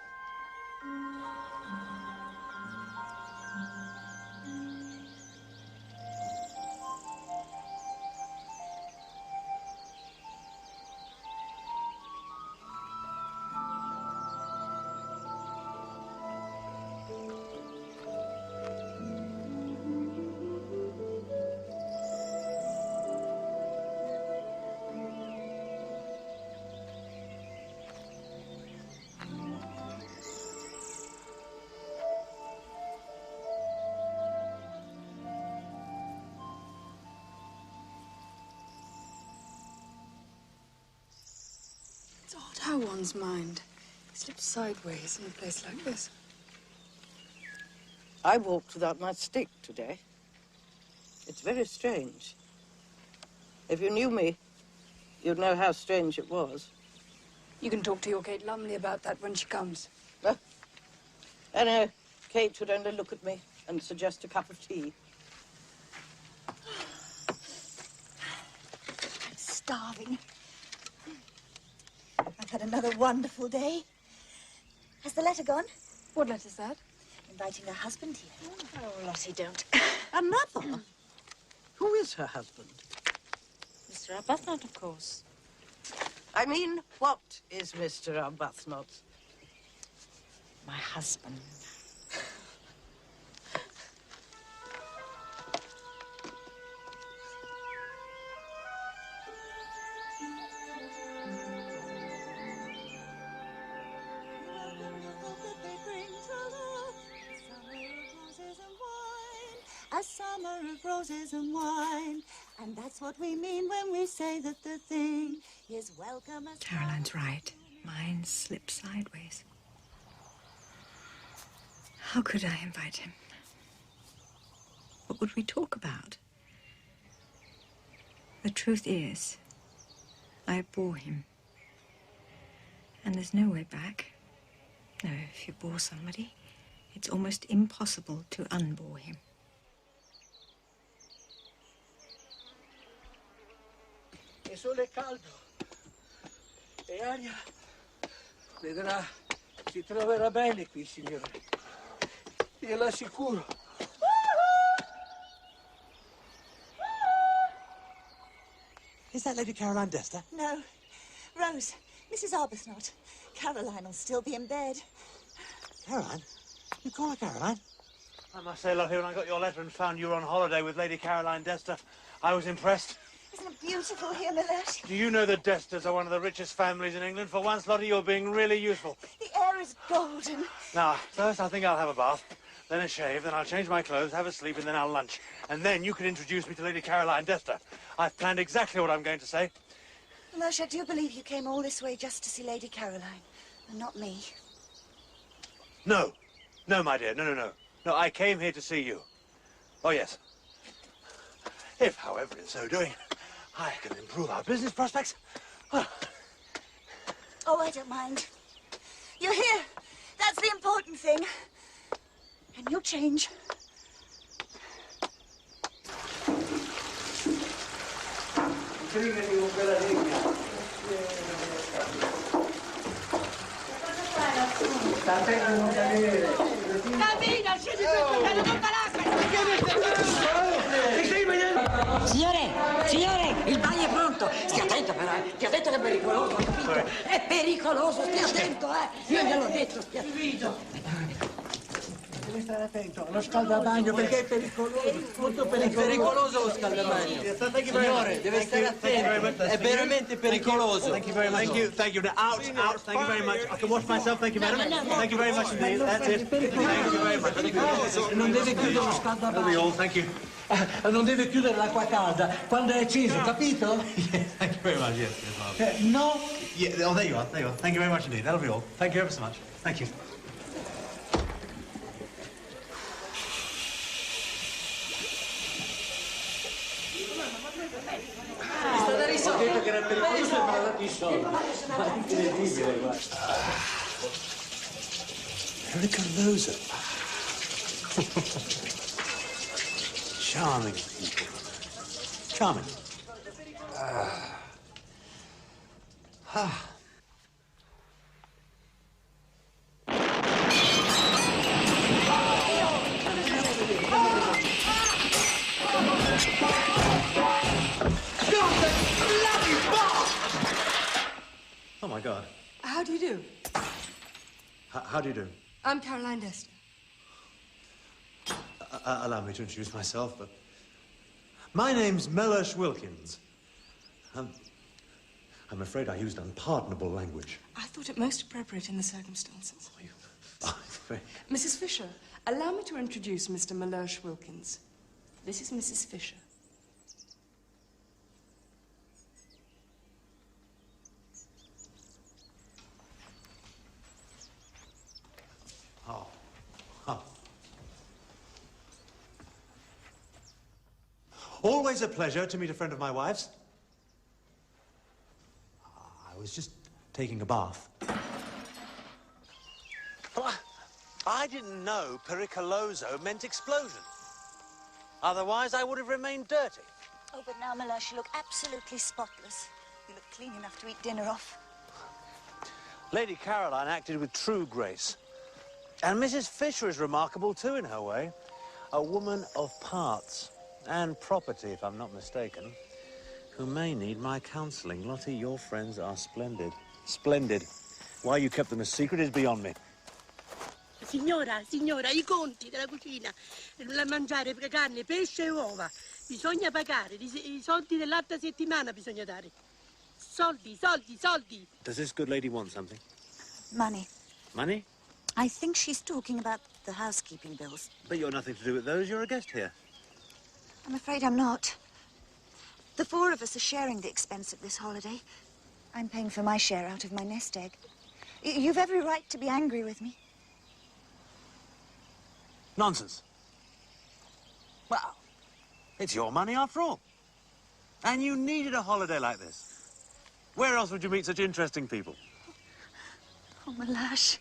It's odd how one's mind slips sideways in a place like this. I walked without my stick today. It's very strange. If you knew me, you'd know how strange it was. You can talk to your Kate Lumley about that when she comes. I know. Kate would only look at me and suggest a cup of tea. I'm starving. I've had another wonderful day. Has the letter gone? What letter's that? Inviting her husband here. Oh, Lottie, don't. Another? Who is her husband? Mr. Arbuthnot, of course. I mean, what is Mr. Arbuthnot? My husband. A summer of roses and wine. And that's what we mean when we say that the thing is welcome as... Caroline's right. Mine slips sideways. How could I invite him? What would we talk about? The truth is, I bore him. And there's no way back. No, if you bore somebody, it's almost impossible to unbore him. Il sole è caldo e aria, vedrà, si troverà bene qui, signore. Glielo assicuro. Is that Lady Caroline Dester? No. Rose. Mrs. Arbuthnot. Caroline will still be in bed. Caroline? You call her Caroline? I must say, Lottie, when I got your letter and found you were on holiday with Lady Caroline Dester, I was impressed. Isn't it beautiful here, Mellersh? Do you know the Desters are one of the richest families in England? For once, Lottie, you're being really useful. The air is golden. Now, first I think I'll have a bath, then a shave, then I'll change my clothes, have a sleep, and then I'll lunch. And then you can introduce me to Lady Caroline Dester. I've planned exactly what I'm going to say. Mellersh, I do believe you came all this way just to see Lady Caroline, and not me. No. No, my dear, no. No, I came here to see you. Oh, yes. If, however, in so doing, I can improve our business prospects, well... Oh, I don't mind. You're here. That's the important thing. And you'll change. Cammina, scendi qui, non Signore, il bagno è pronto. Stia attento però, ti ho detto che è pericoloso, capito? È pericoloso, stia attento, Io gliel'ho detto, stia attento. Devi stare attento allo scaldabagno perché è pericoloso, molto pericoloso. È pericoloso lo scaldabagno. Signore, deve stare attento. È veramente pericoloso. Thank you very much. Thank you. Out. Thank you very much. I can wash myself. Thank you, madam. Thank you very much indeed. That's it. Thank you very much. Non deve chiudere lo scaldabagno. That'll be all. Thank you. Non deve chiudere l'acqua calda quando è acceso, capito? Thank you very much. Yes. No? Yeah. Oh, there you are. There you are. Thank you very much indeed. That'll be all. Thank you ever so much. Thank you. Ho detto che era pericoloso e mi ha dato i soldi. Ma è incredibile, guarda. Pericoloso. Charming people. Charming. Oh, my God. How do you do? How do you do? I'm Caroline Dester. Allow me to introduce myself, but... My name's Mellersh Wilkins. I'm afraid I used unpardonable language. I thought it most appropriate in the circumstances. Mrs. Fisher, allow me to introduce Mr. Mellersh Wilkins. This is Mrs. Fisher. Always a pleasure to meet a friend of my wife's. I was just taking a bath. Well, I didn't know pericoloso meant explosion. Otherwise, I would have remained dirty. Oh, but now, Mellersh, you look absolutely spotless. You look clean enough to eat dinner off. Lady Caroline acted with true grace. And Mrs. Fisher is remarkable, too, in her way. A woman of parts. And property, if I'm not mistaken, who may need my counselling. Lottie, your friends are splendid. Splendid. Why you kept them a secret is beyond me. Signora, i conti della cucina. La mangiare carne, pesce e uova. Bisogna pagare. I soldi dell'altra settimana bisogna dare. Soldi. Does this good lady want something? Money. Money? I think she's talking about the housekeeping bills. But you're nothing to do with those. You're a guest here. I'm afraid I'm not. The four of us are sharing the expense of this holiday. I'm paying for my share out of my nest egg. You've every right to be angry with me. Nonsense. Well, it's your money after all. And you needed a holiday like this. Where else would you meet such interesting people? Oh, Mellersh,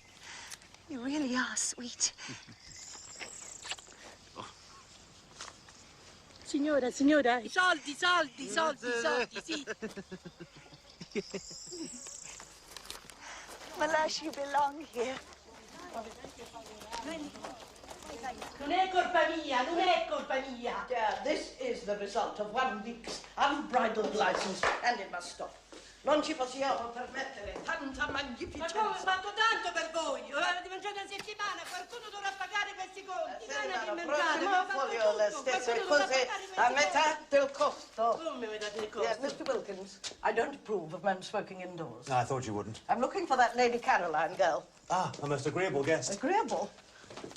you really are sweet. Signora, i soldi, sì. Mellersh, you belong here. Non è colpa mia. Yeah, this is the result of 1 week's unbridled license, and it must stop. Non ci possiamo permettere tanta magnificenza. Ma come, ho fatto tanto per voi? Avete mangiato una settimana, qualcuno dovrà pagare questi conti. Ma voglio le stesse cose a metà del costo. Come metà del costo? Mr. Wilkins, I don't approve of men smoking indoors. I thought you wouldn't. I'm looking for that Lady Caroline girl. Ah, a most agreeable guest. Agreeable?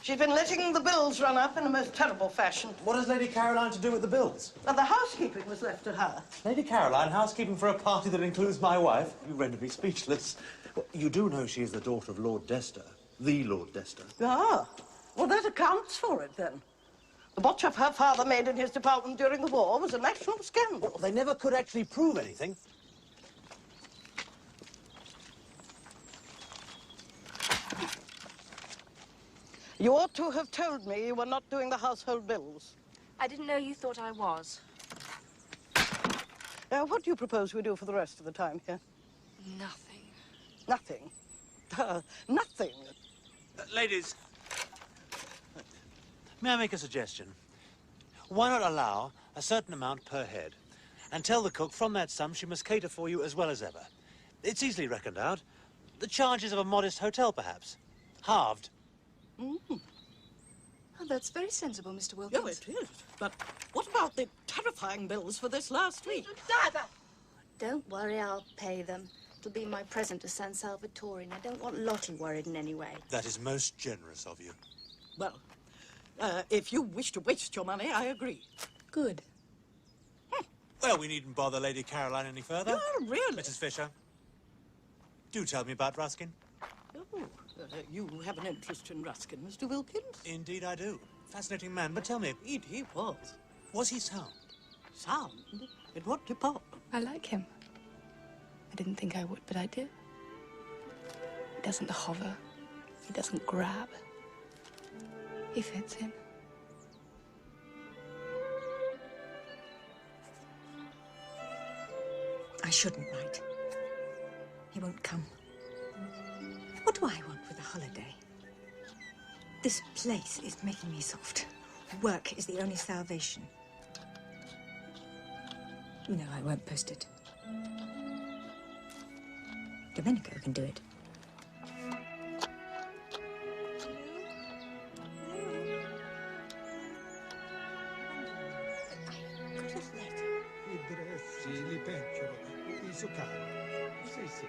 She's been letting the bills run up in a most terrible fashion. What has Lady Caroline to do with the bills? Well, the housekeeping was left to her. Lady Caroline, housekeeping for a party that includes my wife? You render me speechless. Well, you do know she is the daughter of Lord Dester, the Lord Dester. Ah, well, that accounts for it, then. The botch up her father made in his department during the war was a national scandal. Well, they never could actually prove anything. You ought to have told me you were not doing the household bills. I didn't know you thought I was. What do you propose we do for the rest of the time here? Nothing. Nothing. Nothing. Ladies, may I make a suggestion? Why not allow a certain amount per head and tell the cook from that sum she must cater for you as well as ever? It's easily reckoned out. The charges of a modest hotel, perhaps. Halved. Oh, that's very sensible, Mr. Wilkins. Oh, it is. But what about the terrifying bills for this last week? Don't worry, I'll pay them. It'll be my present to San Salvatore, and I don't want Lottie worried in any way. That is most generous of you. Well, if you wish to waste your money, I agree. Good. Well, we needn't bother Lady Caroline any further. Oh, really? Mrs. Fisher, do tell me about Ruskin. Oh, you have an interest in Ruskin, Mr. Wilkins? Indeed I do. Fascinating man, but tell me... Indeed he was. Was he sound? Sound? In what department? I like him. I didn't think I would, but I do. He doesn't hover. He doesn't grab. He fits in. I shouldn't write. He won't come. What do I want with a holiday? This place is making me soft. Work is the only salvation. No, I won't post it. Domenico can do it. I dressi, li peccero, i succari. Sì, sì.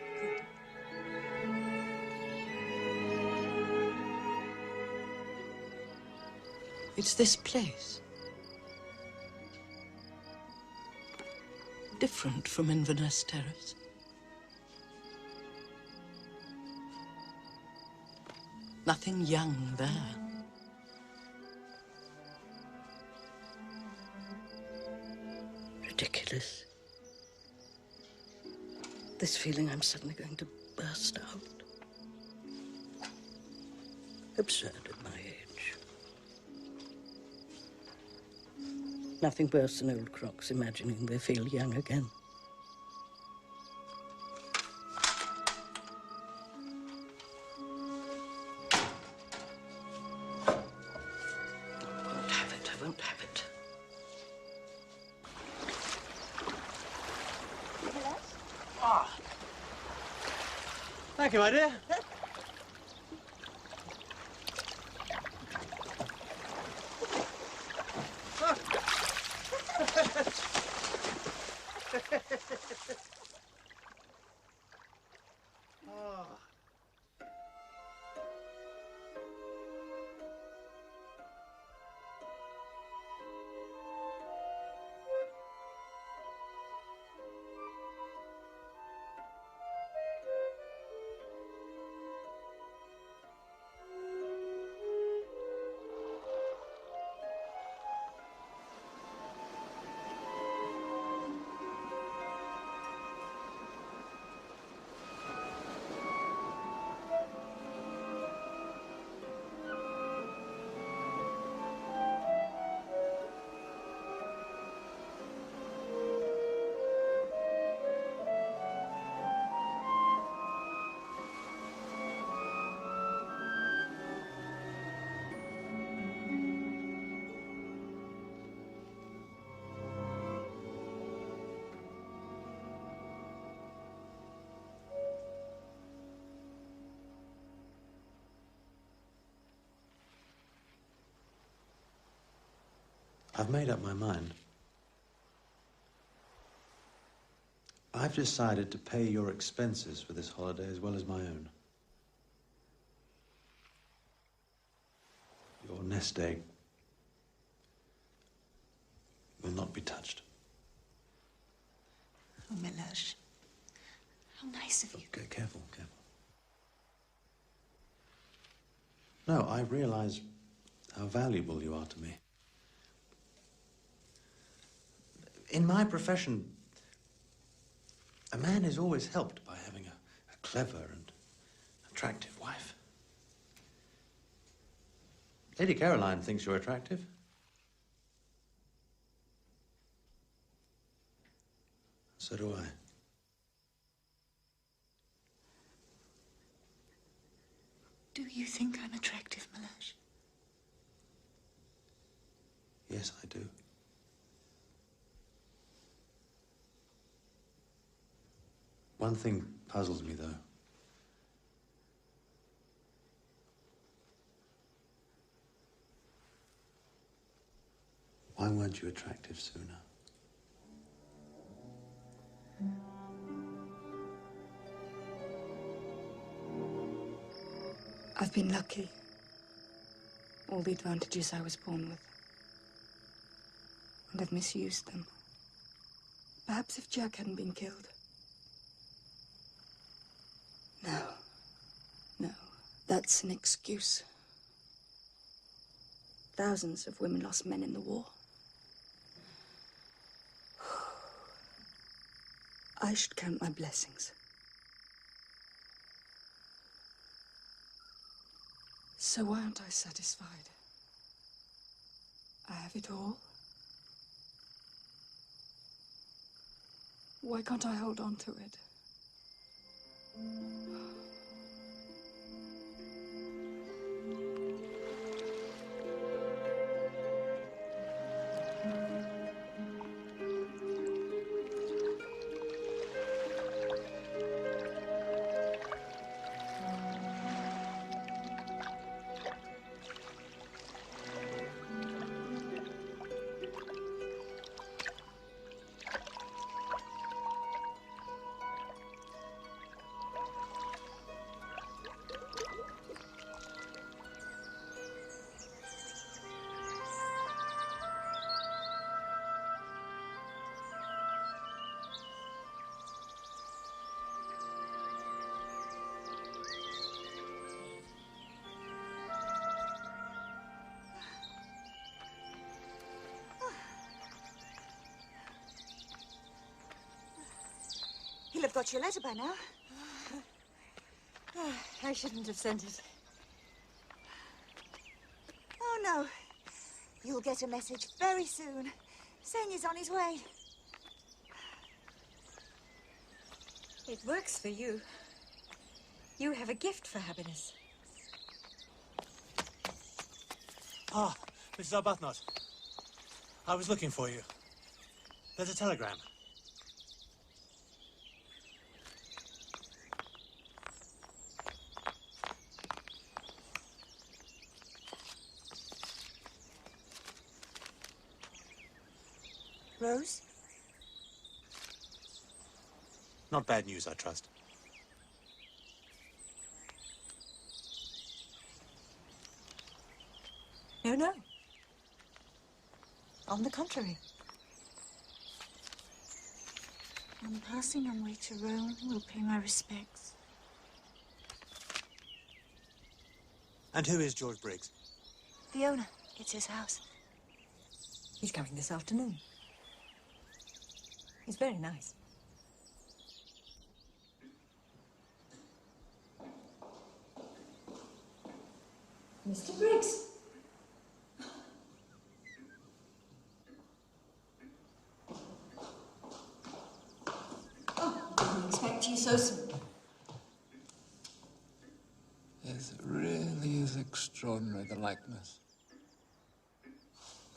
It's this place. Different from Inverness Terrace. Nothing young there. Ridiculous. This feeling I'm suddenly going to burst out. Absurd at my age. Nothing worse than old crocs imagining they feel young again. I won't have it. Ah. Thank you, my dear. I've made up my mind. I've decided to pay your expenses for this holiday as well as my own. Your nest egg will not be touched. Oh, Meloche. How nice of you. Okay, careful, careful. No, I realize how valuable you are to me. In my profession, a man is always helped by having a clever and attractive wife. Lady Caroline thinks you're attractive. So do I. Do you think I'm attractive, Meloche? Yes, I do. One thing puzzles me, though. Why weren't you attractive sooner? I've been lucky. All the advantages I was born with. And I've misused them. Perhaps if Jack hadn't been killed. No, that's an excuse. Thousands of women lost men in the war. I should count my blessings. So why aren't I satisfied? I have it all. Why can't I hold on to it? He'll have got your letter by now. I shouldn't have sent it. Oh, no. You'll get a message very soon, saying he's on his way. It works for you. You have a gift for happiness. Ah, Mrs. Arbuthnot. I was looking for you. There's a telegram. Rose? Not bad news, I trust. No. On the contrary. I'm passing on way to Rome. Will pay my respects. And who is George Briggs? The owner. It's his house. He's coming this afternoon. He's very nice. Mr. Briggs. Oh, I didn't expect you so soon. Yes, it really is extraordinary, the likeness.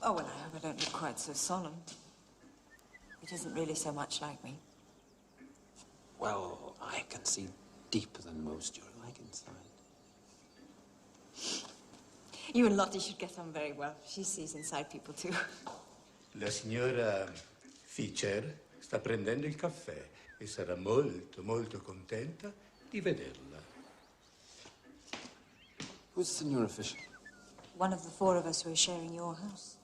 Oh, well, I hope I don't look quite so solemn. It isn't really so much like me. Well, I can see deeper than most you're like inside. You and Lottie should get on very well. She sees inside people, too. La signora Fischer sta prendendo il caffè e sarà molto, molto contenta di vederla. Who's Signora Fisher? One of the four of us who are sharing your house.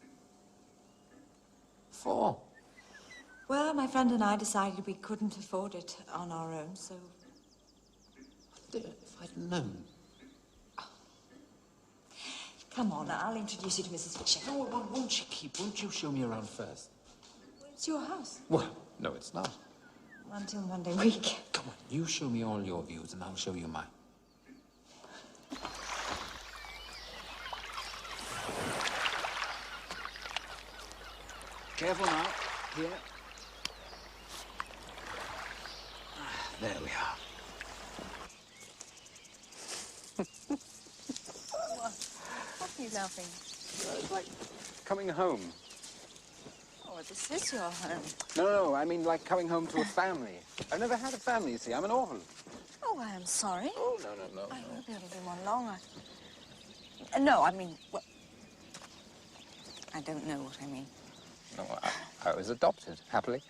Four? Well, my friend and I decided we couldn't afford it on our own, so... If I'd known. Come on, I'll introduce you to Mrs. Fisher. No, won't you show me around first? It's your house. Well, no, it's not. Until Monday week. Come on, you show me all your views and I'll show you mine. Careful now. Here. There we are. What are you laughing? It's like coming home. Oh, this is your home. No, I mean like coming home to a family. I've never had a family, you see. I'm an orphan. Oh, I am sorry. Oh, no. I hope it'll be one longer. No, I mean, well, I don't know what I mean. No, I was adopted, happily.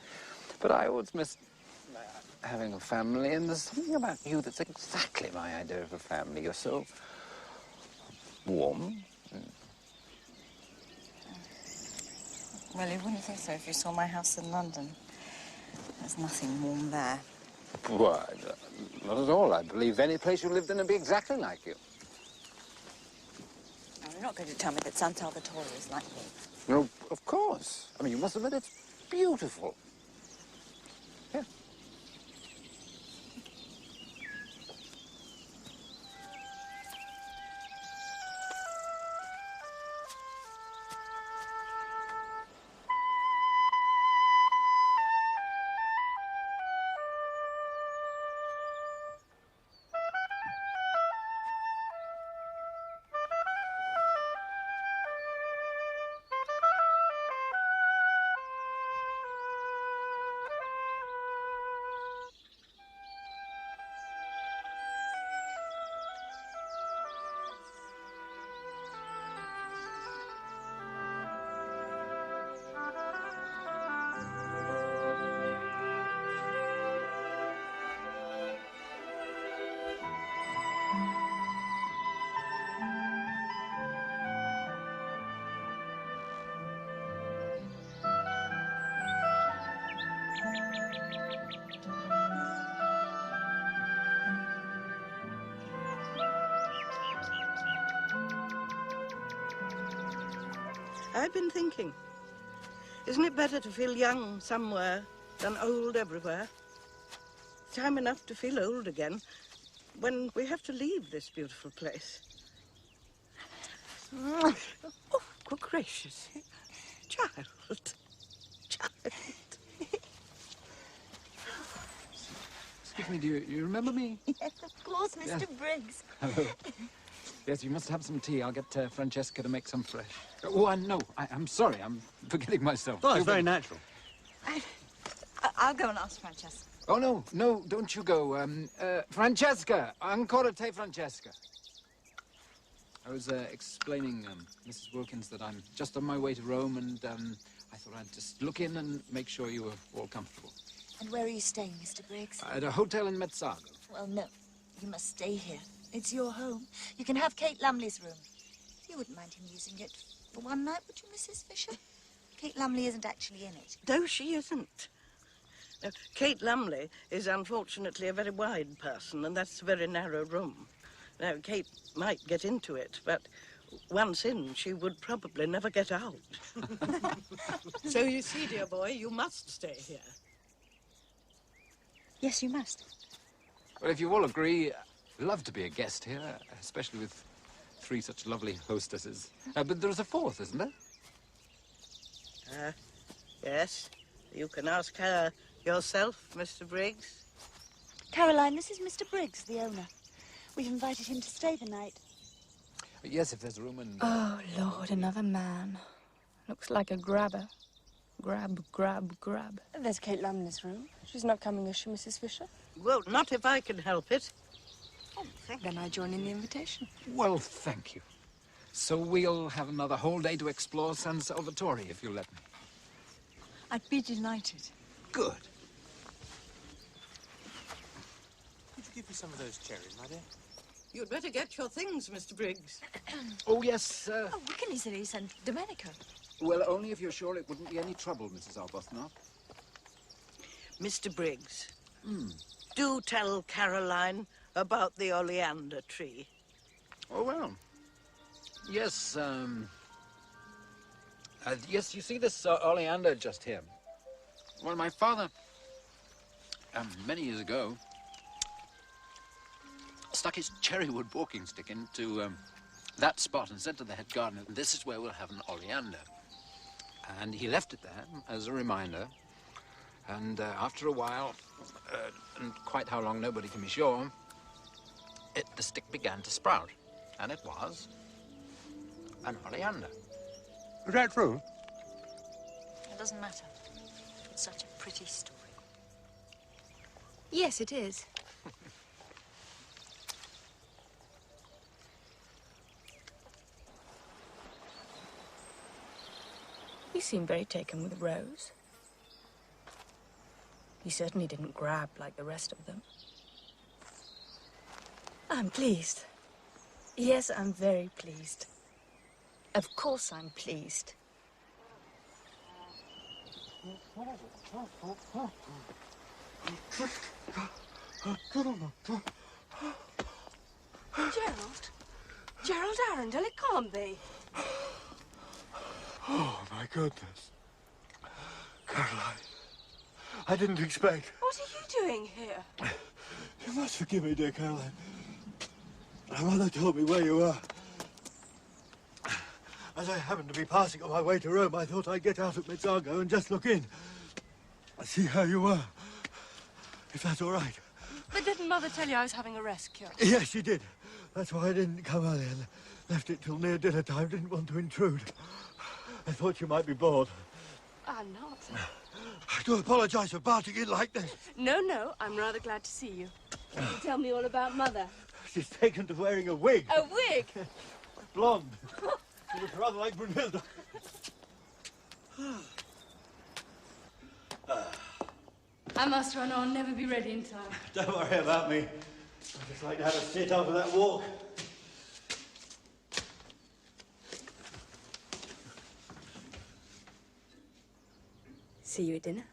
But I always missed having a family, and there's something about you that's exactly my idea of a family. You're so warm. Well, you wouldn't think so if you saw my house in London. There's nothing warm there. Why, not at all. I believe any place you lived in would be exactly like you. Now, you're not going to tell me that San Salvatore is like me. No, of course. I mean, you must admit it's beautiful. Yeah. I've been thinking, isn't it better to feel young somewhere than old everywhere? Time enough to feel old again when we have to leave this beautiful place. Oh, good gracious. Child. Excuse me, do you remember me? Yes, of course, Mr. Yeah. Briggs. Hello. Yes, you must have some tea. I'll get Francesca to make some fresh. Oh, I'm sorry. I'm forgetting myself. Oh, it's very natural. I'll go and ask Francesca. Oh, no, don't you go. Francesca! Ancora te, Francesca. I was explaining, Mrs. Wilkins, that I'm just on my way to Rome, and I thought I'd just look in and make sure you were all comfortable. And where are you staying, Mr. Briggs? At a hotel in Mezzago. Well, no. You must stay here. It's your home. You can have Kate Lumley's room. You wouldn't mind him using it for one night, would you, Mrs. Fisher? Kate Lumley isn't actually in it. No, she isn't. Now, Kate Lumley is unfortunately a very wide person, and that's a very narrow room. Now, Kate might get into it, but once in, she would probably never get out. So you see, dear boy, you must stay here. Yes, you must. Well, if you all agree, I'd love to be a guest here, especially with 3 such lovely hostesses. But there's a 4th, isn't there? Yes. You can ask her yourself, Mr. Briggs. Caroline, this is Mr. Briggs, the owner. We've invited him to stay the night. Yes, if there's room and... Oh, Lord, another man. Looks like a grabber. Grab, grab, grab. There's Kate Lumley's room. She's not coming, is she, Mrs. Fisher? Well, not if I can help it. Oh, then I join in the invitation. Well, thank you. So we'll have another whole day to explore San Salvatore, if you'll let me. I'd be delighted. Good. Could you give me some of those cherries, my dear? You'd better get your things, Mr. Briggs. Oh, yes, Oh, Wickham easily sent Domenico. Well, only if you're sure it wouldn't be any trouble, Mrs. Arbuthnot. Mr. Briggs, do tell Caroline about the oleander tree. Oh, well. Yes, yes, you see this oleander just here? Well, my father, many years ago, stuck his cherrywood walking stick into that spot and said to the head gardener, "This is where we'll have an oleander." And he left it there as a reminder. And after a while, and quite how long nobody can be sure, the stick began to sprout. And it was an oleander. Is that true? It doesn't matter. It's such a pretty story. Yes, it is. You seem very taken with Rose. You certainly didn't grab like the rest of them. I'm pleased. Yes, I'm very pleased. Of course I'm pleased. Gerald? Gerald Arundel, it can't be. Oh, my goodness. Caroline, I didn't expect. What are you doing here? You must forgive me, dear Caroline. My mother told me where you were. As I happened to be passing on my way to Rome, I thought I'd get out at Mezzago and just look in. See how you were. If that's all right. But didn't Mother tell you I was having a rest cure? Yes, she did. That's why I didn't come earlier and left it till near dinner time. Didn't want to intrude. I thought you might be bored. I'm not. I do apologize for barging in like this. No, no, I'm rather glad to see you. Can you tell me all about Mother? She's taken to wearing a wig. A wig? Blonde. She looks rather like Brunhilde. I must run on, never be ready in time. Don't worry about me. I just like to have a sit after that walk. See you at dinner.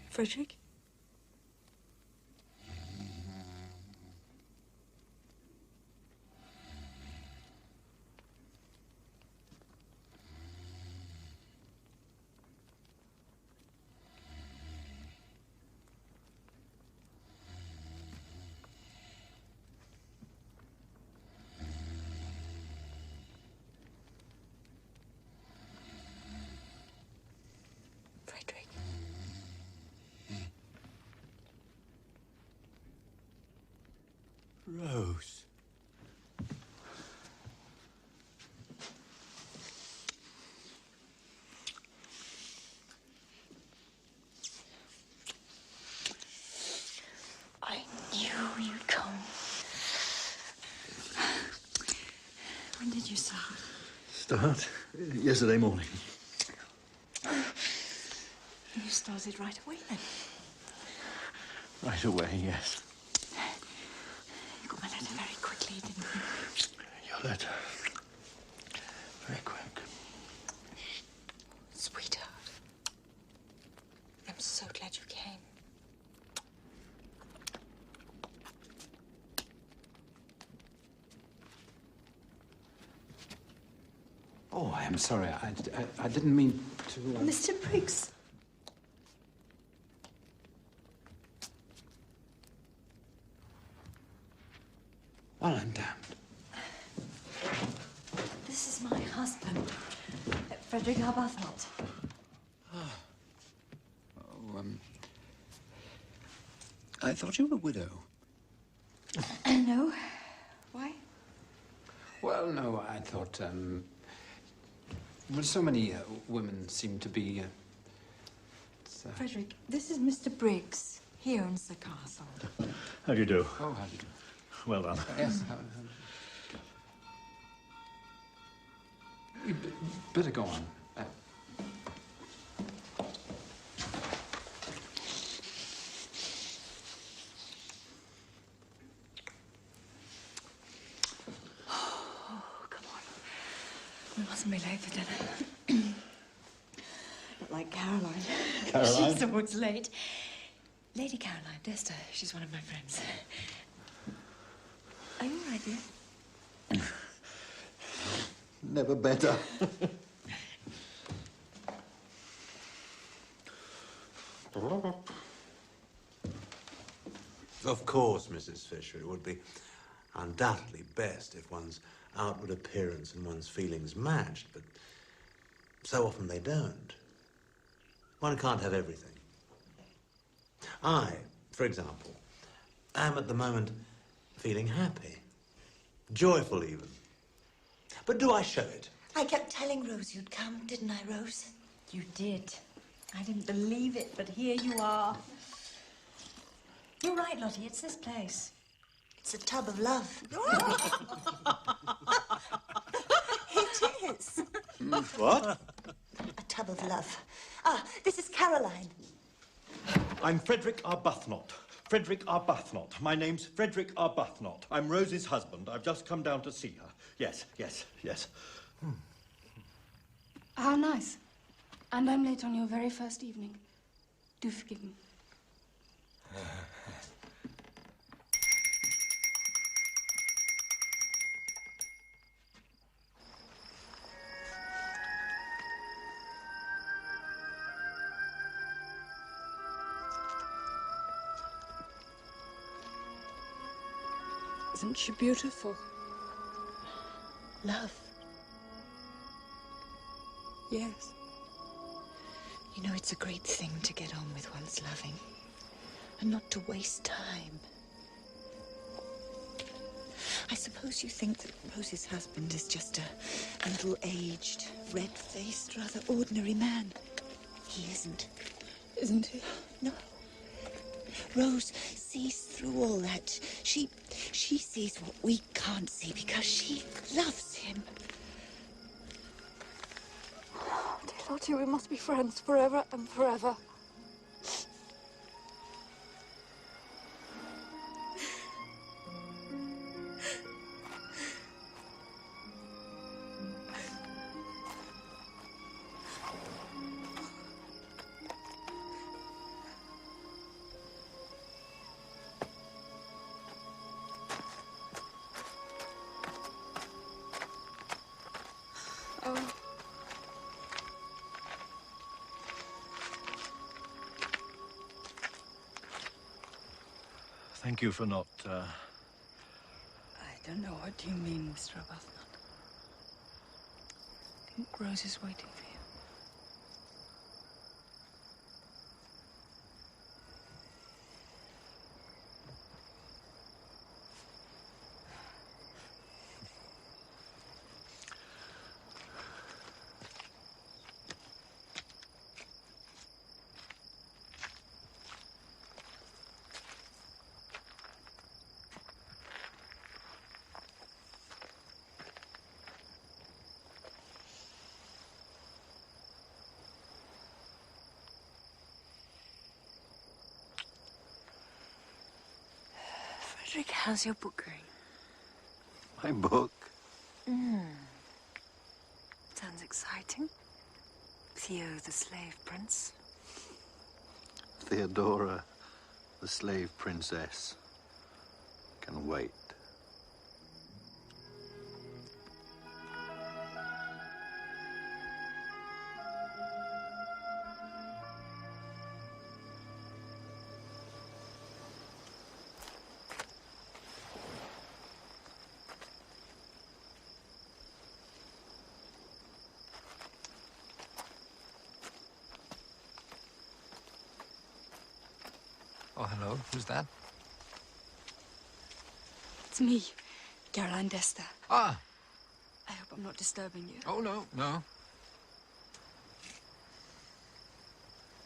Frederick? Rose. I knew you'd come. When did you start? Start? Yesterday morning. You started right away then. Right away, yes. You got my letter very quickly, didn't you? Your letter. Very quick. Sweetheart. I'm so glad you came. Oh, I am sorry. I didn't mean to... Mr. Briggs. Well, I'm damned. This is my husband, Frederick Arbuthnot. I thought you were a widow. No. Why? Well, no, I thought, well, so many women seem to be... Frederick, this is Mr. Briggs. He owns the castle. How do you do? Oh, how do you do? Well done. Yes. We'd better go on. We mustn't be late for dinner. Not like Caroline. Caroline? She's always late. Lady Caroline, Dester. She's one of my friends. Are you all right, dear? Never better. Of course, Mrs. Fisher, it would be undoubtedly best if one's outward appearance and one's feelings matched, but so often they don't. One can't have everything. I, for example, am at the moment feeling happy, joyful even. But do I show it? I kept telling Rose you'd come, didn't I, Rose? You did. I didn't believe it, but here you are. You're right, Lottie. It's this place. It's a tub of love. It is. What? A tub of love. Ah, this is Caroline. I'm Frederick Arbuthnot. Frederick Arbuthnot. My name's Frederick Arbuthnot. I'm Rose's husband. I've just come down to see her. Yes, yes, yes. How nice. And I'm late on your very first evening. Do forgive me. Isn't she beautiful? Love. Yes. You know, it's a great thing to get on with one's loving and not to waste time. I suppose you think that Rose's husband is just a middle-aged, red-faced, rather ordinary man. He isn't. Isn't he? No. Rose sees through all that. She sees what we can't see because she loves him. Dear Lottie, we must be friends forever and forever. Thank you for not, I don't know. What do you mean, Mr. Arbuthnot? I think Rose is waiting for you. Frederick, how's your book going? My book? Sounds exciting. Theo, the slave prince. Theodora, the slave princess, can wait. Oh, hello. Who's that? It's me, Caroline Dester. Ah! I hope I'm not disturbing you. Oh, no, no.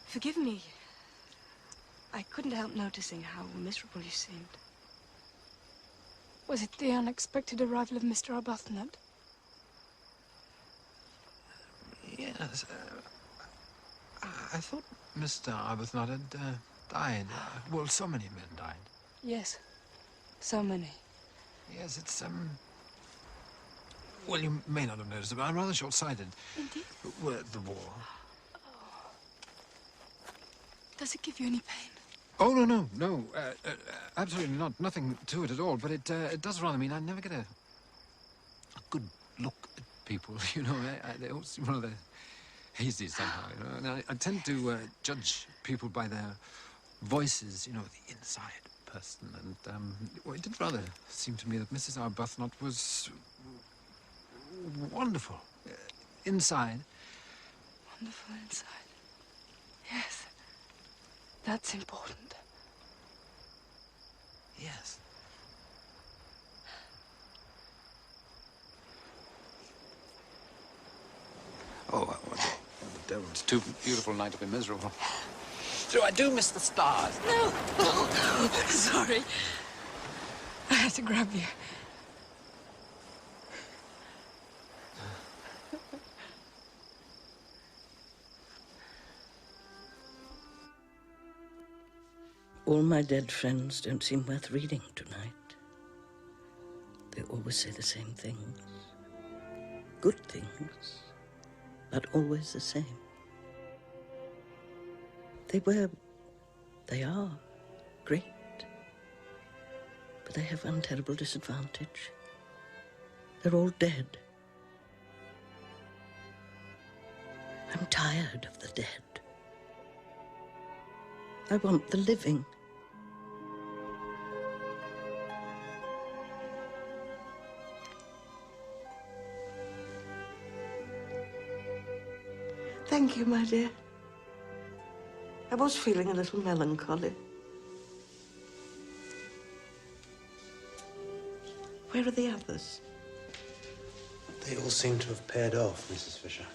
Forgive me. I couldn't help noticing how miserable you seemed. Was it the unexpected arrival of Mr. Arbuthnot? Yes. I thought Mr. Arbuthnot had died. Well, so many men died. Yes, so many. Yes, it's, well, you may not have noticed it, but I'm rather short-sighted. Indeed? Well, the war. Does it give you any pain? Oh, no. Absolutely not. Nothing to it at all. But it does rather mean I never get a good look at people, you know. They all seem rather hazy somehow, you know. And I tend to judge people by their voices, you know, the inside person. And, well, it did rather seem to me that Mrs. Arbuthnot was wonderful inside. Wonderful inside. Yes. That's important. Yes. Oh, well, the devil. It's too beautiful a night to be miserable. So I do miss the stars. No! Oh, sorry. I had to grab you. All my dead friends don't seem worth reading tonight. They always say the same things. Good things, but always the same. They are great, but they have one terrible disadvantage. They're all dead. I'm tired of the dead. I want the living. Thank you, my dear. I was feeling a little melancholy. Where are the others? They all seem to have paired off, Mrs. Fisher.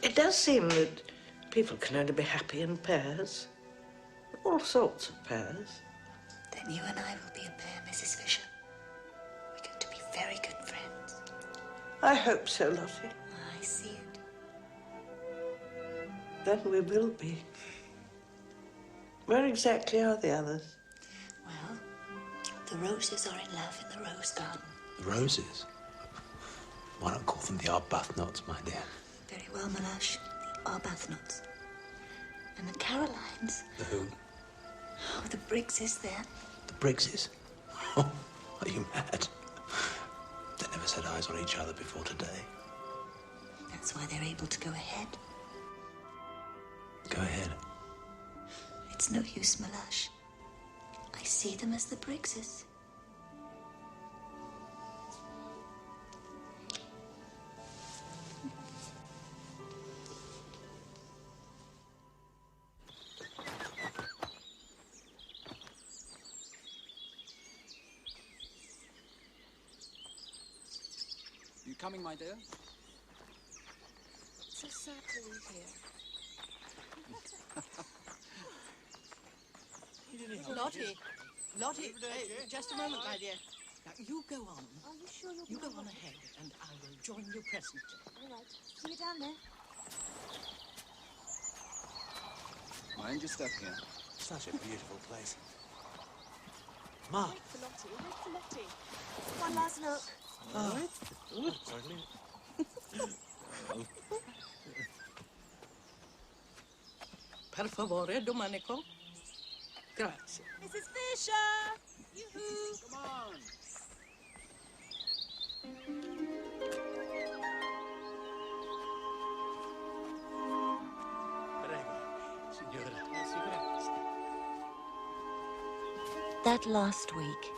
It does seem that people can only be happy in pairs. All sorts of pairs. Then you and I will be a pair, Mrs. Fisher. We're going to be very good friends. I hope so, Lottie. I see it. Then we will be. Where exactly are the others? Well, the roses are in love in the rose garden. The roses? Why not call them the Arbuthnot's, my dear? Very well, Malash. The Arbuthnot's. And the Carolines. The who? Oh, the Briggses there. The Briggses? Oh, are you mad? They never set eyes on each other before today. That's why they're able to go ahead. Go ahead. It's no use, Malash. I see them as the Briggses. You coming, my dear? It's so sad to leave here. Lottie, just a moment, my dear. Now, you go on. Are you sure you'll You be go all on right? ahead, and I will join you presently. All right. See you down there. Mind your step here. Such a beautiful place. Ma. Wait for Lottie, wait for Lottie. One last look. Oh, sorry, leave it. Per favore, Domenico. Grazie. Mrs. Fisher! Yoo-hoo! Come on. Prego, signora. Grazie. That last week,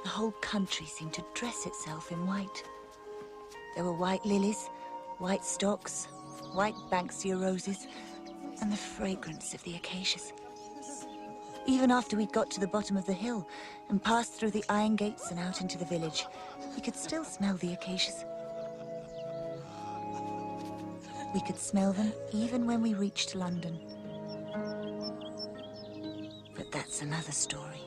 the whole country seemed to dress itself in white. There were white lilies, white stocks, white Banksia roses, and the fragrance of the acacias. Even after we'd got to the bottom of the hill and passed through the iron gates and out into the village, we could still smell the acacias. We could smell them even when we reached London. But that's another story.